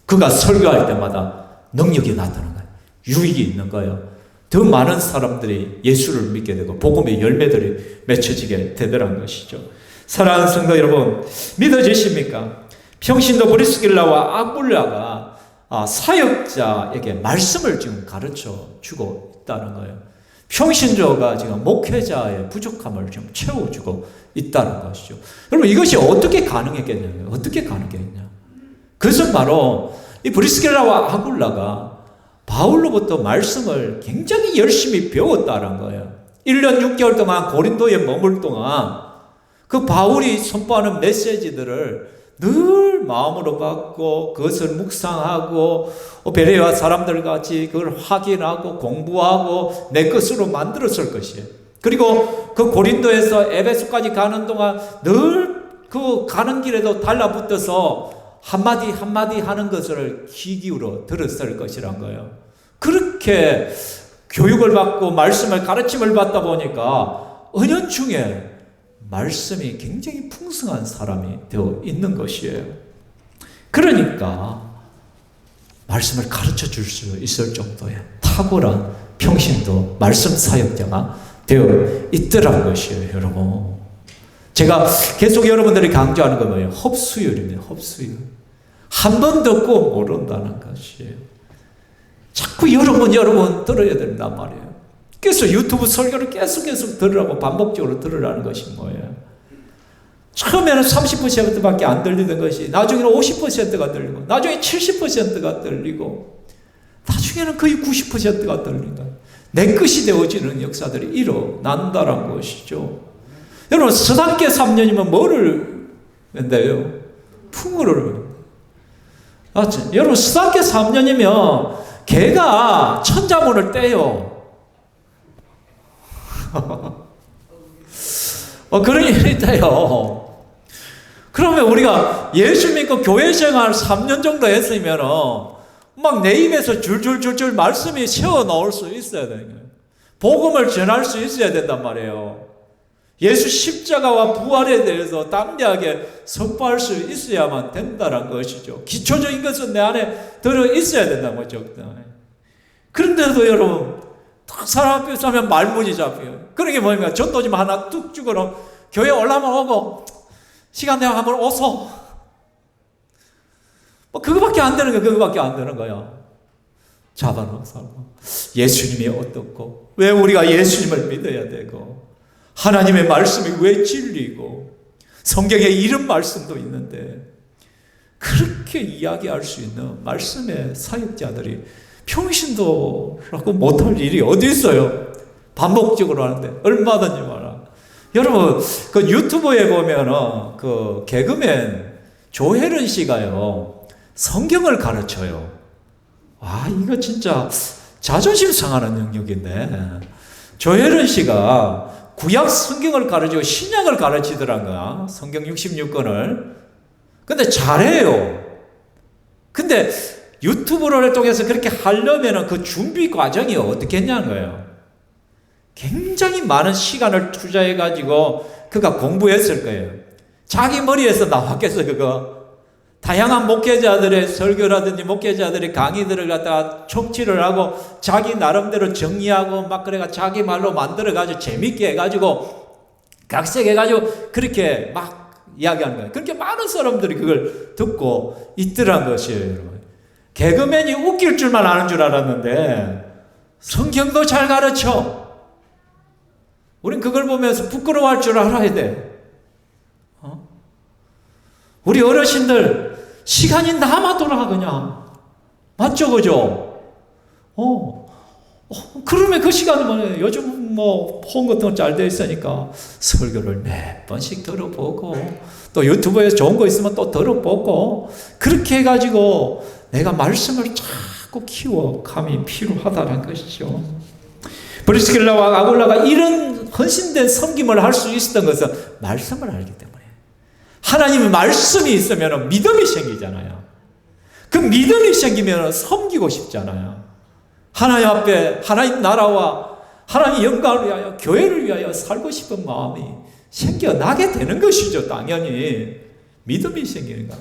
그가 설교할 때마다 능력이 나타나는 거예요. 유익이 있는 거예요. 더 많은 사람들이 예수를 믿게 되고 복음의 열매들이 맺혀지게 되더란 것이죠. 사랑하는 성도 여러분, 믿어지십니까? 평신도 브리스길라와 아굴라가 사역자에게 말씀을 지금 가르쳐 주고 있다는 거예요. 평신도가 지금 목회자의 부족함을 좀 채워주고 있다는 것이죠. 여러분, 이것이 어떻게 가능했겠냐고요? 어떻게 가능했냐? 그것은 바로 이 브리스길라와 아굴라가 바울로부터 말씀을 굉장히 열심히 배웠다는 거예요. 1년 6개월 동안 고린도에 머물 동안 그 바울이 선포하는 메시지들을 늘 마음으로 받고 그것을 묵상하고 베레아 사람들 같이 그걸 확인하고 공부하고 내 것으로 만들었을 것이에요. 그리고 그 고린도에서 에베소까지 가는 동안 늘 그 가는 길에도 달라붙어서 한마디 한마디 하는 것을 귀 기울여 들었을 것이란 거예요. 그렇게 교육을 받고 말씀을 가르침을 받다 보니까 은연중에 말씀이 굉장히 풍성한 사람이 되어 있는 것이에요. 그러니까 말씀을 가르쳐 줄 수 있을 정도의 탁월한 평신도 말씀 사역자가 되어 있더란 것이에요, 여러분. 제가 계속 여러분들이 강조하는 건 뭐예요? 흡수율입니다. 흡수율. 한 번 듣고 모른다는 것이에요. 자꾸 여러분 들어야 된단 말이에요. 그래서 유튜브 설교를 계속 들으라고 반복적으로 들으라는 것이 뭐예요? 처음에는 30%밖에 안 들리던 것이 나중에는 50%가 들리고 나중에 70%가 들리고 나중에는 거의 90%가 들린다. 내 것이 되어지는 역사들이 일어난다는 것이죠. 여러분, 서당계 3년이면 뭐를 낸대요? 풍어를. 여러분, 서당계 3년이면 개가 천자문을 떼요. 그런 일이 있대요. 그러면 우리가 예수 믿고 교회 생활 3년 정도 했으면 막 내 입에서 줄줄줄줄 말씀이 새어 나올 수 있어야 되는 거예요. 복음을 전할 수 있어야 된단 말이에요. 예수 십자가와 부활에 대해서 담대하게 선포할 수 있어야만 된다는 것이죠. 기초적인 것은 내 안에 들어 있어야 된다는 거죠. 그런데도 여러분, 사람 앞에 서면 말문이 잡혀요. 그런 게 뭡니까? 전도집 하나 뚝 주고는 교회 올라만 오고 시간 내가 한번 오소. 뭐 그거밖에 안 되는 거야. 그거밖에 안 되는 거야. 잡아놓고 예수님이 어떻고 왜 우리가 예수님을 믿어야 되고 하나님의 말씀이 왜 진리고 성경에 이런 말씀도 있는데 그렇게 이야기할 수 있는 말씀의 사역자들이 평신도라고 못할 일이 어디 있어요? 반복적으로 하는데 얼마든지 말아. 여러분, 그 유튜브에 보면은 그 개그맨 조혜련 씨가요, 성경을 가르쳐요. 아, 이거 진짜 자존심 상하는 영역인데. 조혜련 씨가 구약 성경을 가르치고 신약을 가르치더란가, 성경 66권을. 근데 잘해요. 근데 유튜브를 통해서 그렇게 하려면 그 준비 과정이 어떻게 했냐는 거예요. 굉장히 많은 시간을 투자해가지고 그가 공부했을 거예요. 자기 머리에서 나왔겠어, 그거. 다양한 목회자들의 설교라든지 목회자들의 강의들을 갖다가 청취를 하고 자기 나름대로 정리하고 막 그래가 자기 말로 만들어가지고 재밌게 해가지고 각색해가지고 그렇게 막 이야기하는 거예요. 그렇게 많은 사람들이 그걸 듣고 있더란 것이에요, 여러분. 개그맨이 웃길 줄만 아는 줄 알았는데 성경도 잘 가르쳐. 우린 그걸 보면서 부끄러워할 줄 알아야 돼. 우리 어르신들 시간이 남아돌아 그냥. 맞죠, 그죠? 그러면 그 시간은 뭐예요? 요즘 뭐 폰 같은 거 잘 돼 있으니까 설교를 몇 번씩 들어보고 또 유튜브에서 좋은 거 있으면 또 들어보고 그렇게 해가지고 내가 말씀을 자꾸 키워감이 필요하다는 것이죠. 브리스길라와 아굴라가 이런 헌신된 섬김을 할 수 있었던 것은 말씀을 알기 때문에. 하나님의 말씀이 있으면 믿음이 생기잖아요. 그 믿음이 생기면 섬기고 싶잖아요. 하나님 앞에 하나님 나라와 하나님 영광을 위하여 교회를 위하여 살고 싶은 마음이 생겨나게 되는 것이죠. 당연히 믿음이 생기는 거.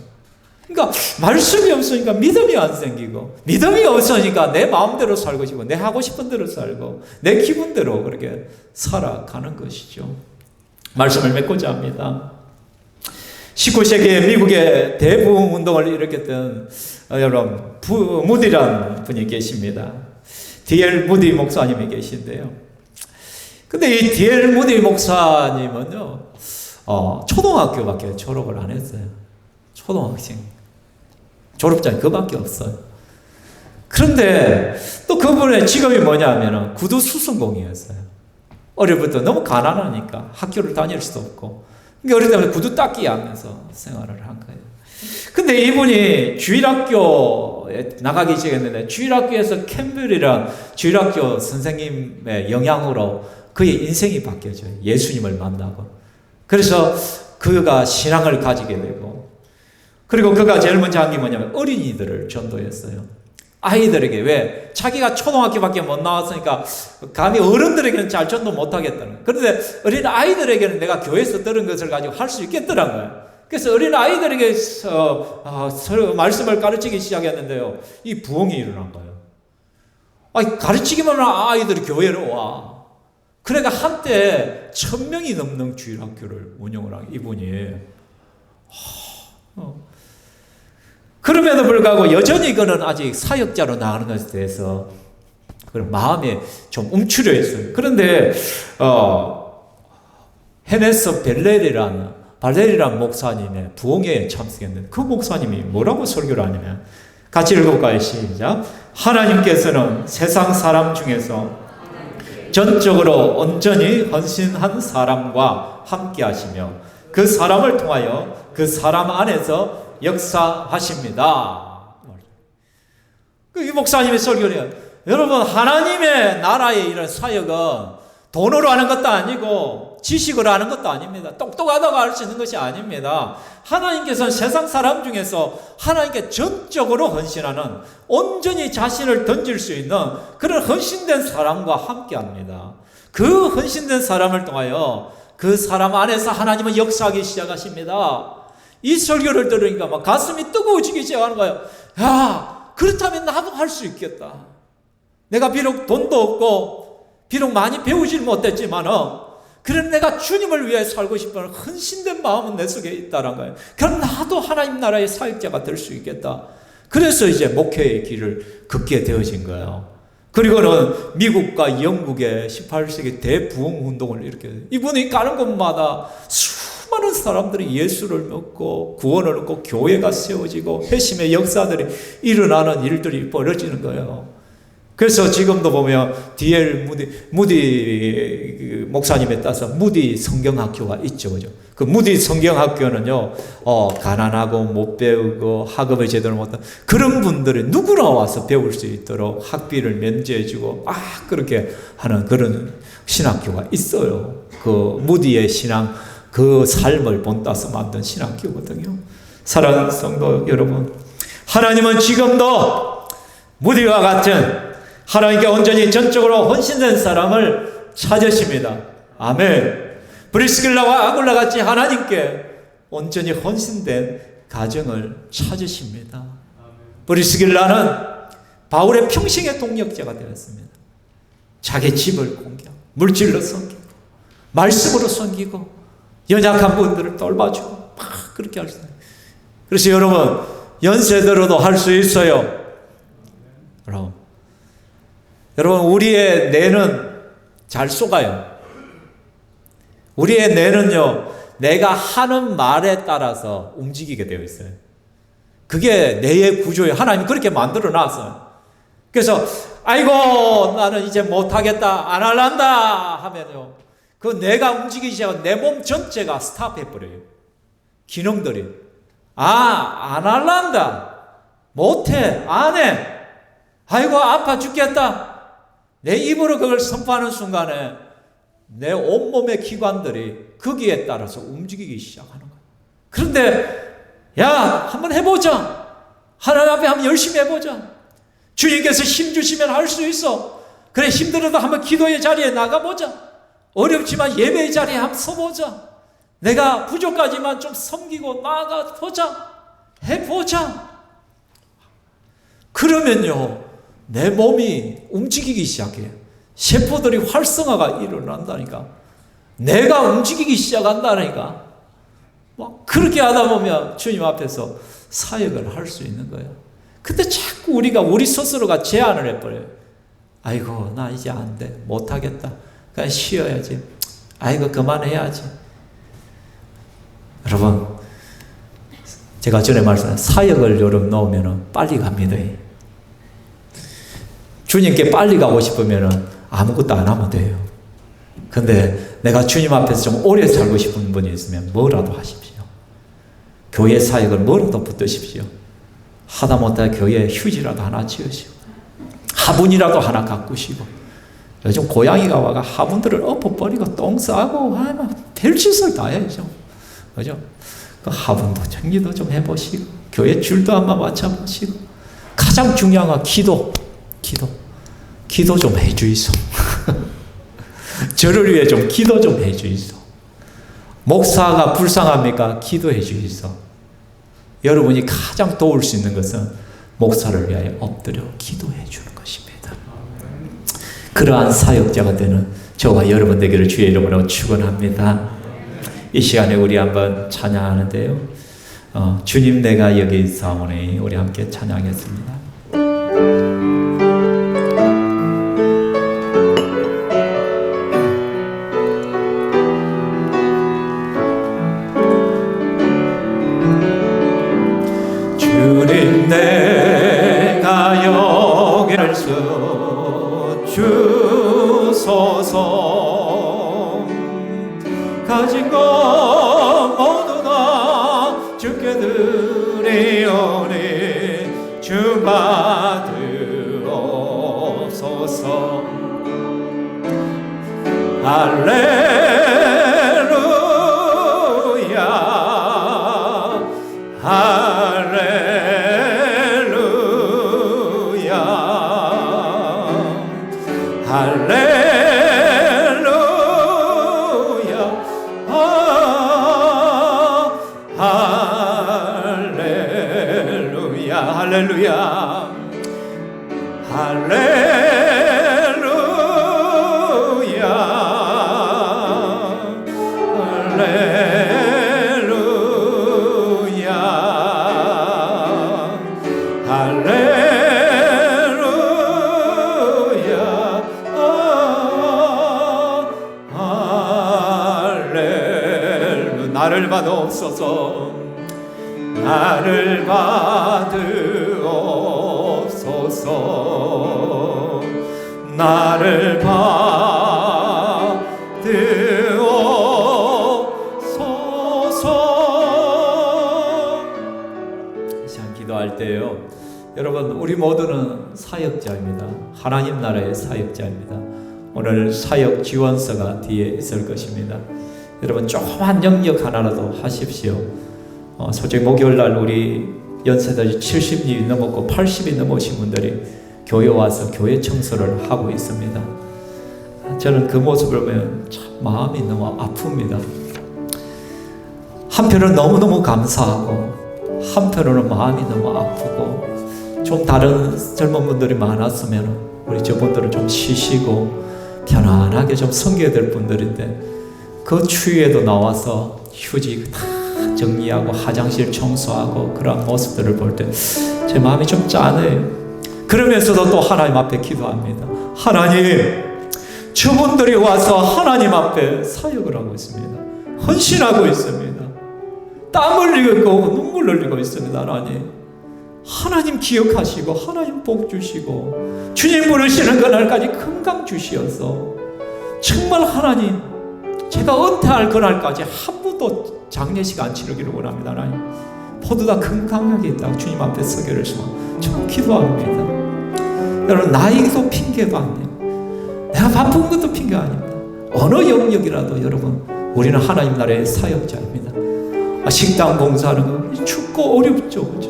그러니까 말씀이 없으니까 믿음이 안 생기고, 믿음이 없으니까 내 마음대로 살고 싶고 내 하고 싶은 대로 살고 내 기분대로 그렇게 살아가는 것이죠. 말씀을 맺고자 합니다. 19세기에 미국의 대부흥운동을 일으켰던 여러분 무디라는 분이 계십니다. D.L. 무디 목사님이 계신데요. 근데 이 D.L. 무디 목사님은요, 초등학교밖에 졸업을 안 했어요. 초등학생 졸업장이 그밖에 없어요. 그런데 또 그분의 직업이 뭐냐면 구두 수선공이었어요. 어릴 때부터 너무 가난하니까 학교를 다닐 수도 없고, 그러니까 어릴 때부터 구두 닦기 하면서 생활을 한 거예요. 근데 이분이 주일학교에 나가기 시작했는데, 주일학교에서 캠벨이란 주일학교 선생님의 영향으로 그의 인생이 바뀌어져요. 예수님을 만나고. 그래서 그가 신앙을 가지게 되고, 그리고 그가 제일 먼저 한 게 뭐냐면 어린이들을 전도했어요. 아이들에게. 왜? 자기가 초등학교밖에 못 나왔으니까 감히 어른들에게는 잘 전도 못 하겠다는 거예요. 그런데 어린 아이들에게는 내가 교회에서 들은 것을 가지고 할 수 있겠더란 거예요. 그래서 어린 아이들에게 말씀을 가르치기 시작했는데요, 이 부흥이 일어난 거예요. 가르치기만 하면 아이들이 교회로 와. 그러니까 한때 1000명이 넘는 주일학교를 운영을 한 이분이. 그럼에도 불구하고 여전히 그는 아직 사역자로 나가는 것에 대해서 그런 마음에 좀 움츠려 있어요. 그런데 헤네스 발레리라는 목사님의 부흥회에 참석했는데, 그 목사님이 뭐라고 설교를 하냐면, 같이 읽어볼까요? 시작. 하나님께서는 세상 사람 중에서 전적으로 온전히 헌신한 사람과 함께 하시며 그 사람을 통하여 그 사람 안에서 역사하십니다. 이 목사님의 설교는, 여러분, 하나님의 나라의 이런 사역은 돈으로 하는 것도 아니고 지식으로 하는 것도 아닙니다. 똑똑하다고 할 수 있는 것이 아닙니다. 하나님께서는 세상 사람 중에서 하나님께 전적으로 헌신하는, 온전히 자신을 던질 수 있는 그런 헌신된 사람과 함께 합니다. 그 헌신된 사람을 통하여 그 사람 안에서 하나님은 역사하기 시작하십니다. 이 설교를 들으니까 막 가슴이 뜨거워지기 시작하는 거예요. 야, 그렇다면 나도 할 수 있겠다. 내가 비록 돈도 없고 비록 많이 배우질 못했지만 그런 내가 주님을 위해 살고 싶은 헌신된 마음은 내 속에 있다는 거예요. 그럼 나도 하나님 나라의 사역자가 될 수 있겠다. 그래서 이제 목회의 길을 걷게 되어진 거예요. 그리고는 미국과 영국의 18세기 대부흥 운동을 일으켜요. 이분이 가는 곳마다 수많은 사람들이 예수를 믿고 구원을 얻고 교회가 세워지고 회심의 역사들이 일어나는 일들이 벌어지는 거예요. 그래서 지금도 보면 D.L. 무디 목사님에 따라서 무디 성경학교가 있죠, 그죠? 그 무디 성경학교는요, 가난하고 못 배우고 학업을 제대로 못한 그런 분들이 누구나 와서 배울 수 있도록 학비를 면제해주고 그렇게 하는 그런 신학교가 있어요. 그 무디의 신앙, 그 삶을 본따서 만든 신학교거든요. 사랑하는 성도 여러분, 하나님은 지금도 무디와 같은 하나님께 온전히 전적으로 헌신된 사람을 찾으십니다. 아멘. 브리스길라와 아굴라 같이 하나님께 온전히 헌신된 가정을 찾으십니다. 브리스길라는 바울의 평생의 동력자가 되었습니다. 자기 집을 공개하고 물질로 섬기고 말씀으로 섬기고 연약한 분들을 돌봐주고 막 그렇게 할 수 있어요. 그래서 여러분, 연세 들어도 할 수 있어요. 여러분, 우리의 뇌는 잘 속아요. 우리의 뇌는요, 내가 하는 말에 따라서 움직이게 되어 있어요. 그게 뇌의 구조예요. 하나님이 그렇게 만들어 놨어요. 그래서 아이고 나는 이제 못하겠다, 안 할란다 하면요, 그 뇌가 움직이기 시작하면 내 몸 전체가 스탑해버려요. 기능들이 안 할란다, 못해, 안 해, 아이고 아파 죽겠다, 내 입으로 그걸 선포하는 순간에 내 온몸의 기관들이 거기에 따라서 움직이기 시작하는 거예요. 그런데 야, 한번 해보자. 하나님 앞에 한번 열심히 해보자. 주님께서 힘 주시면 할 수 있어. 그래, 힘들어도 한번 기도의 자리에 나가보자. 어렵지만 예배의 자리에 한번 서보자. 내가 부족하지만 좀 섬기고 나가보자. 해보자. 그러면요, 내 몸이 움직이기 시작해요. 세포들이 활성화가 일어난다니까. 내가 움직이기 시작한다니까. 막 그렇게 하다 보면 주님 앞에서 사역을 할 수 있는 거예요. 근데 자꾸 우리 스스로가 제한을 해버려요. 아이고 나 이제 안 돼, 못하겠다, 그냥 쉬어야지, 아이고 그만해야지. 여러분, 제가 전에 말씀한 사역을 여러분 넣으면 빨리 갑니다. 주님께 빨리 가고 싶으면 아무것도 안 하면 돼요. 근데 내가 주님 앞에서 좀 오래 살고 싶은 분이 있으면 뭐라도 하십시오. 교회 사역을 뭐라도 붙드십시오. 하다 못해 교회에 휴지라도 하나 지으시고 화분이라도 하나 가꾸시고. 요즘 고양이가 와가 화분들을 엎어버리고 똥 싸고 별짓을 다 해야죠. 그죠? 그 화분도 정리도 좀 해보시고 교회 줄도 한번 맞춰보시고, 가장 중요한 건 기도 좀 해주이소. 저를 위해 좀 기도 좀 해주이소. 목사가 불쌍합니까? 기도해 주이소. 여러분이 가장 도울 수 있는 것은 목사를 위하여 엎드려 기도해 주는 것입니다. 그러한 사역자가 되는 저와 여러분 되기를 주의 이름으로 축원합니다. 이 시간에 우리 한번 찬양하는데요, 주님 내가 여기 있사오니, 우리 함께 찬양하겠습니다. 주님 내가 여기 할 수 주소서. 가진 것 모두 다 주께 드리오니 주 받으옵소서. 할렐루야 할렐루야 할렐루야 할렐루야 할렐루야 나를 받으옵소서. 나를 받으옵소서. 나를 받으옵소서. 이 시간 기도할 때요, 여러분, 우리 모두는 사역자입니다. 하나님 나라의 사역자입니다. 오늘 사역 지원서가 뒤에 있을 것입니다. 여러분, 조그만 영역 하나라도 하십시오. 솔직히 목요일날 우리 연세대에 70이 넘었고 80이 넘으신 분들이 교회 와서 교회 청소를 하고 있습니다. 저는 그 모습을 보면 참 마음이 너무 아픕니다. 한편으로는 너무너무 감사하고 한편으로는 마음이 너무 아프고, 좀 다른 젊은 분들이 많았으면 우리 저분들은 좀 쉬시고 편안하게 좀 섬겨야 될 분들인데, 그 추위에도 나와서 휴지 다 정리하고 화장실 청소하고 그런 모습들을 볼 때 제 마음이 좀 짠해요. 그러면서도 또 하나님 앞에 기도합니다. 하나님, 저분들이 와서 하나님 앞에 사역을 하고 있습니다. 헌신하고 있습니다. 땀 흘리고 눈물 흘리고 있습니다. 하나님 기억하시고 하나님 복 주시고 주님 부르시는 그날까지 건강 주시어서 정말 하나님, 제가 은퇴할 그날까지 한 번도 장례식 안 치르기를 원합니다. 하나님, 모두 다 건강하게 있다고 주님 앞에 서기를 좀 기도합니다. 여러분, 나이도 핑계도 아니에요. 내가 바쁜 것도 핑계 아닙니다. 어느 영역이라도 여러분, 우리는 하나님 나라의 사역자입니다. 식당 봉사하는 거 춥고 어렵죠, 그죠?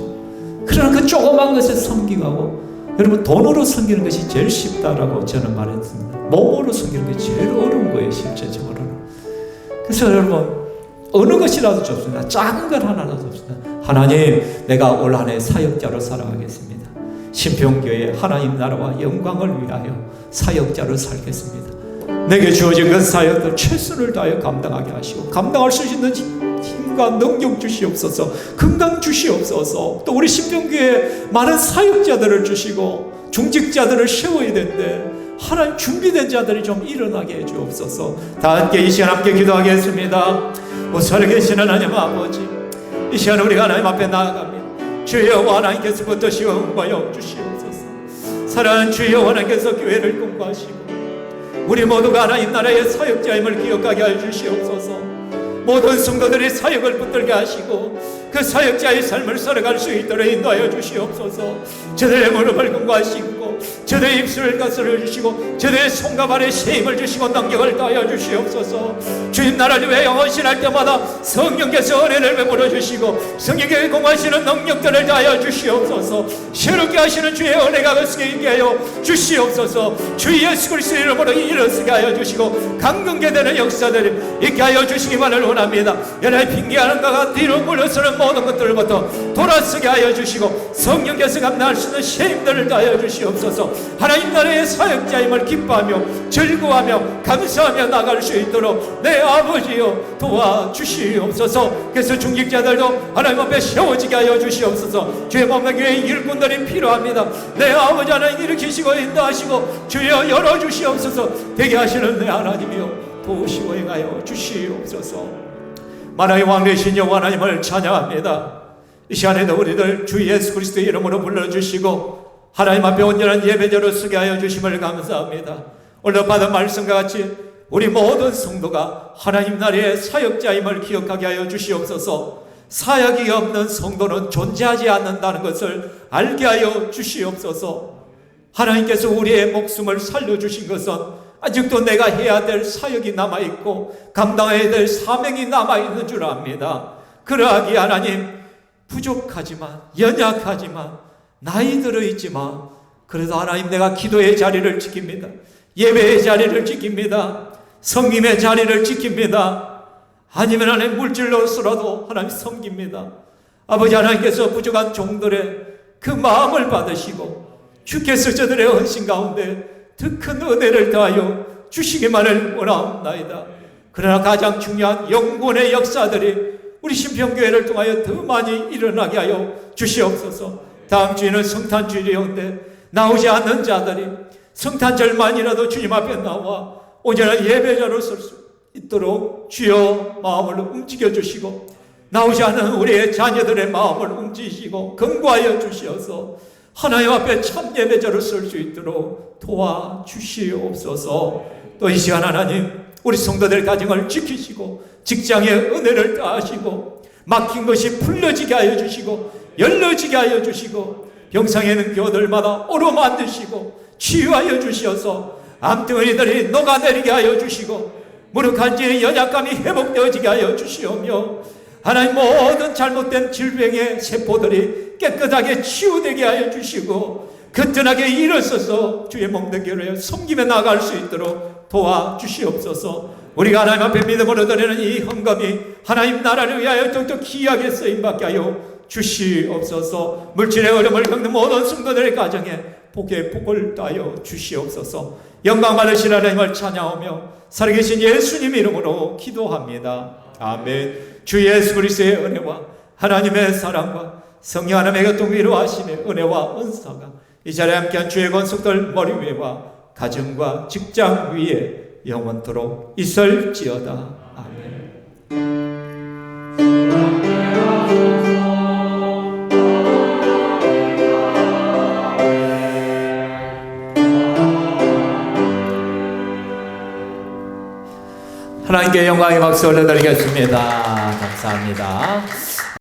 그러나 그 조그만 것에 섬기고, 여러분, 돈으로 섬기는 것이 제일 쉽다라고 저는 말했습니다. 몸으로 섬기는 게 제일 어려운 거예요, 실제적으로는. 그래서 여러분, 어느 것이라도 좋습니다. 작은 것 하나라도 좋습니다. 하나님, 내가 올 한 해 사역자로 살아가겠습니다. 신평교회 하나님 나라와 영광을 위하여 사역자로 살겠습니다. 내게 주어진 그 사역들 최선을 다하여 감당하게 하시고, 감당할 수 있는 힘과 능력 주시옵소서, 건강 주시옵소서. 또 우리 신평교회에 많은 사역자들을 주시고 중직자들을 세워야 되는데, 하나님 준비된 자들이 좀 일어나게 해주옵소서. 다 함께 이 시간 함께 기도하겠습니다. 살아 계시는 하나님 아버지, 이 시간 우리가 하나님 앞에 나아갑니다. 주여, 하나님께서 붙드시고 응하여 주시옵소서. 사랑하는 주여, 하나님께서 교회를 공부하시고 우리 모두가 하나님 나라의 사역자임을 기억하게 해 주시옵소서. 모든 성도들이 사역을 붙들게 하시고 그 사역자의 삶을 살아갈 수 있도록 인도하여 주시옵소서. 저들의 무릎을 공부하시고 저들의 입술을 가스를 주시고 저들의 손과 발에 세임을 주시고 능력을 더하여 주시옵소서. 주님 나라를 위하여 헌신할 때마다 성령께서 은혜를 베풀어 주시고 성령께 공부하시는 능력들을 더하여 주시옵소서. 새롭게 하시는 주의 은혜가 거스게 있게 하여 주시옵소서. 주 예수 그리스도의 이름으로 일어서게 하여 주시고 강건케 되는 역사들이 있게 하여 주시기만을 원합니다. 연애 핑계하는 것과 뒤로 물러서는 모든 것들부터 돌아서게 하여 주시고 성령께서 감당할 수 있는 셰임들을 다하여 주시옵소서. 하나님 나라의 사역자임을 기뻐하며 즐거워하며 감사하며 나갈 수 있도록 내 아버지여 도와주시옵소서. 그래서 중직자들도 하나님 앞에 세워지게 하여 주시옵소서. 주의 몸의 교회 일꾼들이 필요합니다. 내 아버지 하나님 일으키시고 인도하시고 주여 열어주시옵소서. 되게 하시는 내 하나님이여 도우시고 행하여 주시옵소서. 만화의 왕 되신 여호와 하나님을 찬양합니다. 이 시간에도 우리들 주 예수 그리스도의 이름으로 불러주시고 하나님 앞에 온전한 예배자로 서게 하여 주심을 감사합니다. 오늘 받은 말씀과 같이 우리 모든 성도가 하나님 나라의 사역자임을 기억하게 하여 주시옵소서. 사역이 없는 성도는 존재하지 않는다는 것을 알게 하여 주시옵소서. 하나님께서 우리의 목숨을 살려주신 것은 아직도 내가 해야 될 사역이 남아있고 감당해야 될 사명이 남아있는 줄 압니다. 그러하기에 하나님, 부족하지만 연약하지만 나이 들어있지만 그래도 하나님, 내가 기도의 자리를 지킵니다. 예배의 자리를 지킵니다. 성김의 자리를 지킵니다. 아니면 하나님 물질로서라도 하나님 섬깁니다. 아버지 하나님께서 부족한 종들의 그 마음을 받으시고 주께서 저들의 헌신 가운데 더 큰 은혜를 더하여 주시기만을 원하옵나이다. 그러나 가장 중요한 영혼의 역사들이 우리 신평교회를 통하여 더 많이 일어나게 하여 주시옵소서. 다음 주에는 성탄주일이온데 나오지 않는 자들이 성탄절만이라도 주님 앞에 나와 온전한 예배자로 설 수 있도록 주여 마음을 움직여 주시고 나오지 않는 우리의 자녀들의 마음을 움직이시고 긍구하여 주시어서 하나님 앞에 참 예배자로 설 수 있도록 도와주시옵소서. 또 이 시간 하나님, 우리 성도들 가정을 지키시고 직장에 은혜를 다하시고 막힌 것이 풀려지게 하여 주시고 열려지게 하여 주시고 병상에 있는 교들마다 오로 만드시고 치유하여 주시어서 암덩어리들이 녹아내리게 하여 주시고 무릎 간질의 연약감이 회복되어지게 하여 주시오며 하나님 모든 잘못된 질병의 세포들이 깨끗하게 치유되게 하여 주시고 튼튼하게 일어서서 주의 몸된 교회를 섬기며 나갈 수 있도록 도와주시옵소서. 우리가 하나님 앞에 믿음으로 드리는 이 헌금이 하나님 나라를 위하여 더욱더 귀하게 쓰임받게 하여 주시옵소서. 물질의 어려움을 겪는 모든 성도들의 가정에 복의 복을 따여 주시옵소서. 영광 받으신 하나님을 찬양하며 살아계신 예수님 이름으로 기도합니다. 아멘. 주 예수 그리스도의 은혜와 하나님의 사랑과 성령 하나님의 교통 위로하심의 은혜와 은사가 이 자리에 함께한 주의 권속들 머리 위에와 가정과 직장 위에 영원토록 있을지어다. 아멘. 하나님께 영광의 박수 올려드리겠습니다. 감사합니다.